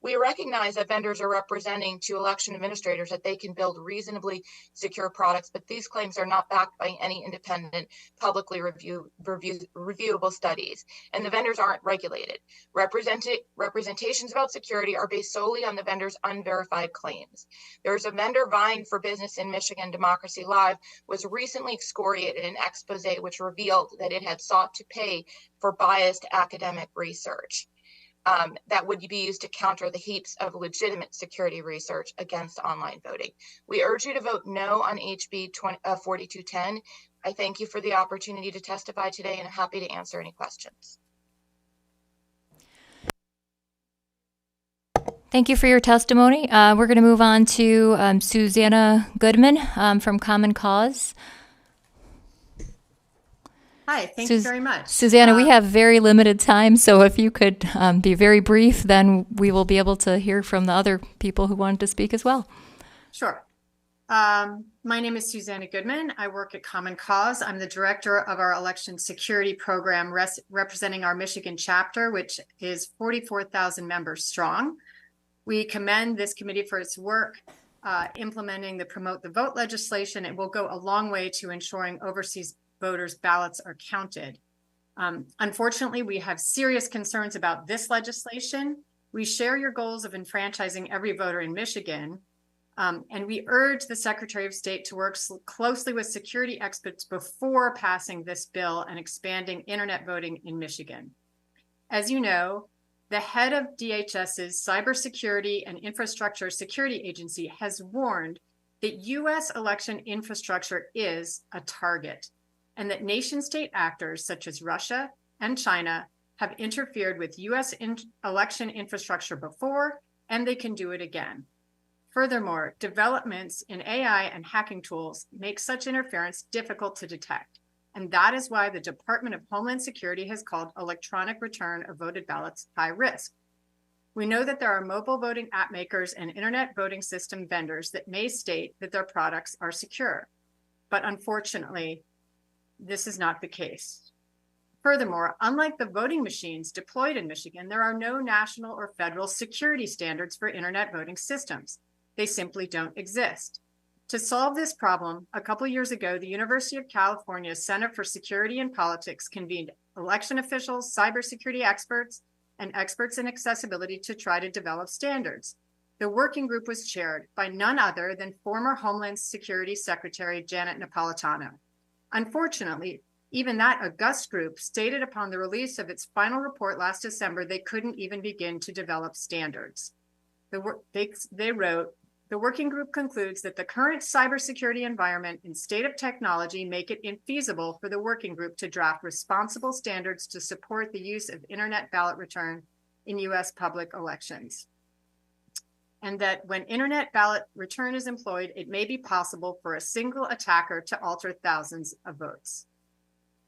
We recognize that vendors are representing to election administrators that they can build reasonably secure products, but these claims are not backed by any independent, publicly reviewable studies, and the vendors aren't regulated. Representations about security are based solely on the vendor's unverified claims. There's a vendor vying for business in Michigan. Democracy Live was recently excoriated in an expose which revealed that it had sought to pay for biased academic research. That would be used to counter the heaps of legitimate security research against online voting. We urge you to vote no on HB 4210. I thank you for the opportunity to testify today and I'm happy to answer any questions. Thank you for your testimony. We're going to move on to Susanna Goodman from Common Cause. Hi, thank you very much. Susanna, we have very limited time, so if you could be very brief, then we will be able to hear from the other people who wanted to speak as well. Sure. My name is Susanna Goodman. I work at Common Cause. I'm the director of our election security program representing our Michigan chapter, which is 44,000 members strong. We commend this committee for its work implementing the Promote the Vote legislation. It will go a long way to ensuring overseas voters' ballots are counted. Unfortunately, we have serious concerns about this legislation. We share your goals of enfranchising every voter in Michigan, and we urge the Secretary of State to work closely with security experts before passing this bill and expanding internet voting in Michigan. As you know, the head of DHS's Cybersecurity and Infrastructure Security Agency has warned that U.S. election infrastructure is a target, and that nation-state actors such as Russia and China have interfered with U.S. election infrastructure before, and they can do it again. Furthermore, developments in AI and hacking tools make such interference difficult to detect, and that is why the Department of Homeland Security has called electronic return of voted ballots high risk. We know that there are mobile voting app makers and internet voting system vendors that may state that their products are secure, but unfortunately, this is not the case. Furthermore, unlike the voting machines deployed in Michigan, there are no national or federal security standards for internet voting systems. They simply don't exist. To solve this problem, a couple years ago, the University of California Center for Security and Politics convened election officials, cybersecurity experts, and experts in accessibility to try to develop standards. The working group was chaired by none other than former Homeland Security Secretary Janet Napolitano. Unfortunately, even that august group stated upon the release of its final report last December, they couldn't even begin to develop standards. They wrote, the working group concludes that the current cybersecurity environment and state of technology make it infeasible for the working group to draft responsible standards to support the use of internet ballot return in U.S. public elections. And that when internet ballot return is employed, it may be possible for a single attacker to alter thousands of votes.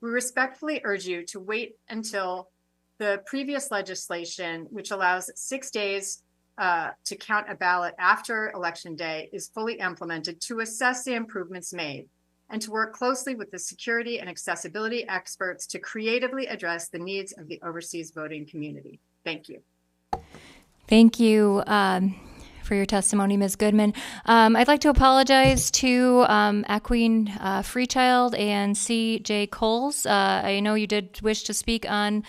We respectfully urge you to wait until the previous legislation, which allows 6 days to count a ballot after Election Day, is fully implemented to assess the improvements made and to work closely with the security and accessibility experts to creatively address the needs of the overseas voting community. Thank you. Thank you for your testimony, Ms. Goodman. I'd like to apologize to Aqueen Freechild and C.J. Coles. I know you did wish to speak on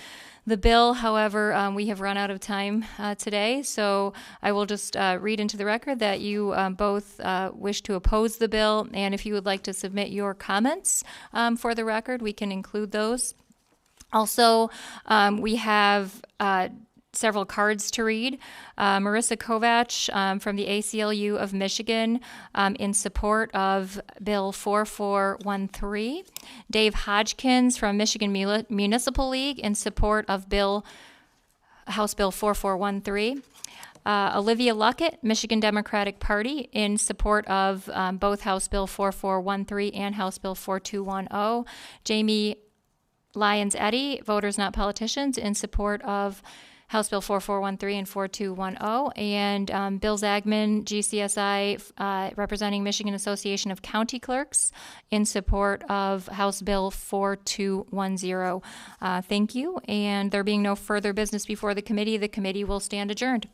the bill. However, we have run out of time today, so I will just read into the record that you both wish to oppose the bill, and if you would like to submit your comments for the record, we can include those. Also, we have several cards to read. Marissa Kovach from the ACLU of Michigan in support of Bill 4413. Dave Hodgkins from Michigan Municipal League in support of House Bill 4413. Olivia Luckett, Michigan Democratic Party, in support of both House Bill 4413 and House Bill 4210. Jamie Lyons Eddy, Voters Not Politicians, in support of House Bill 4413 and 4210, and Bill Zagman, GCSI, representing Michigan Association of County Clerks, in support of House Bill 4210. Thank you, and there being no further business before the committee will stand adjourned.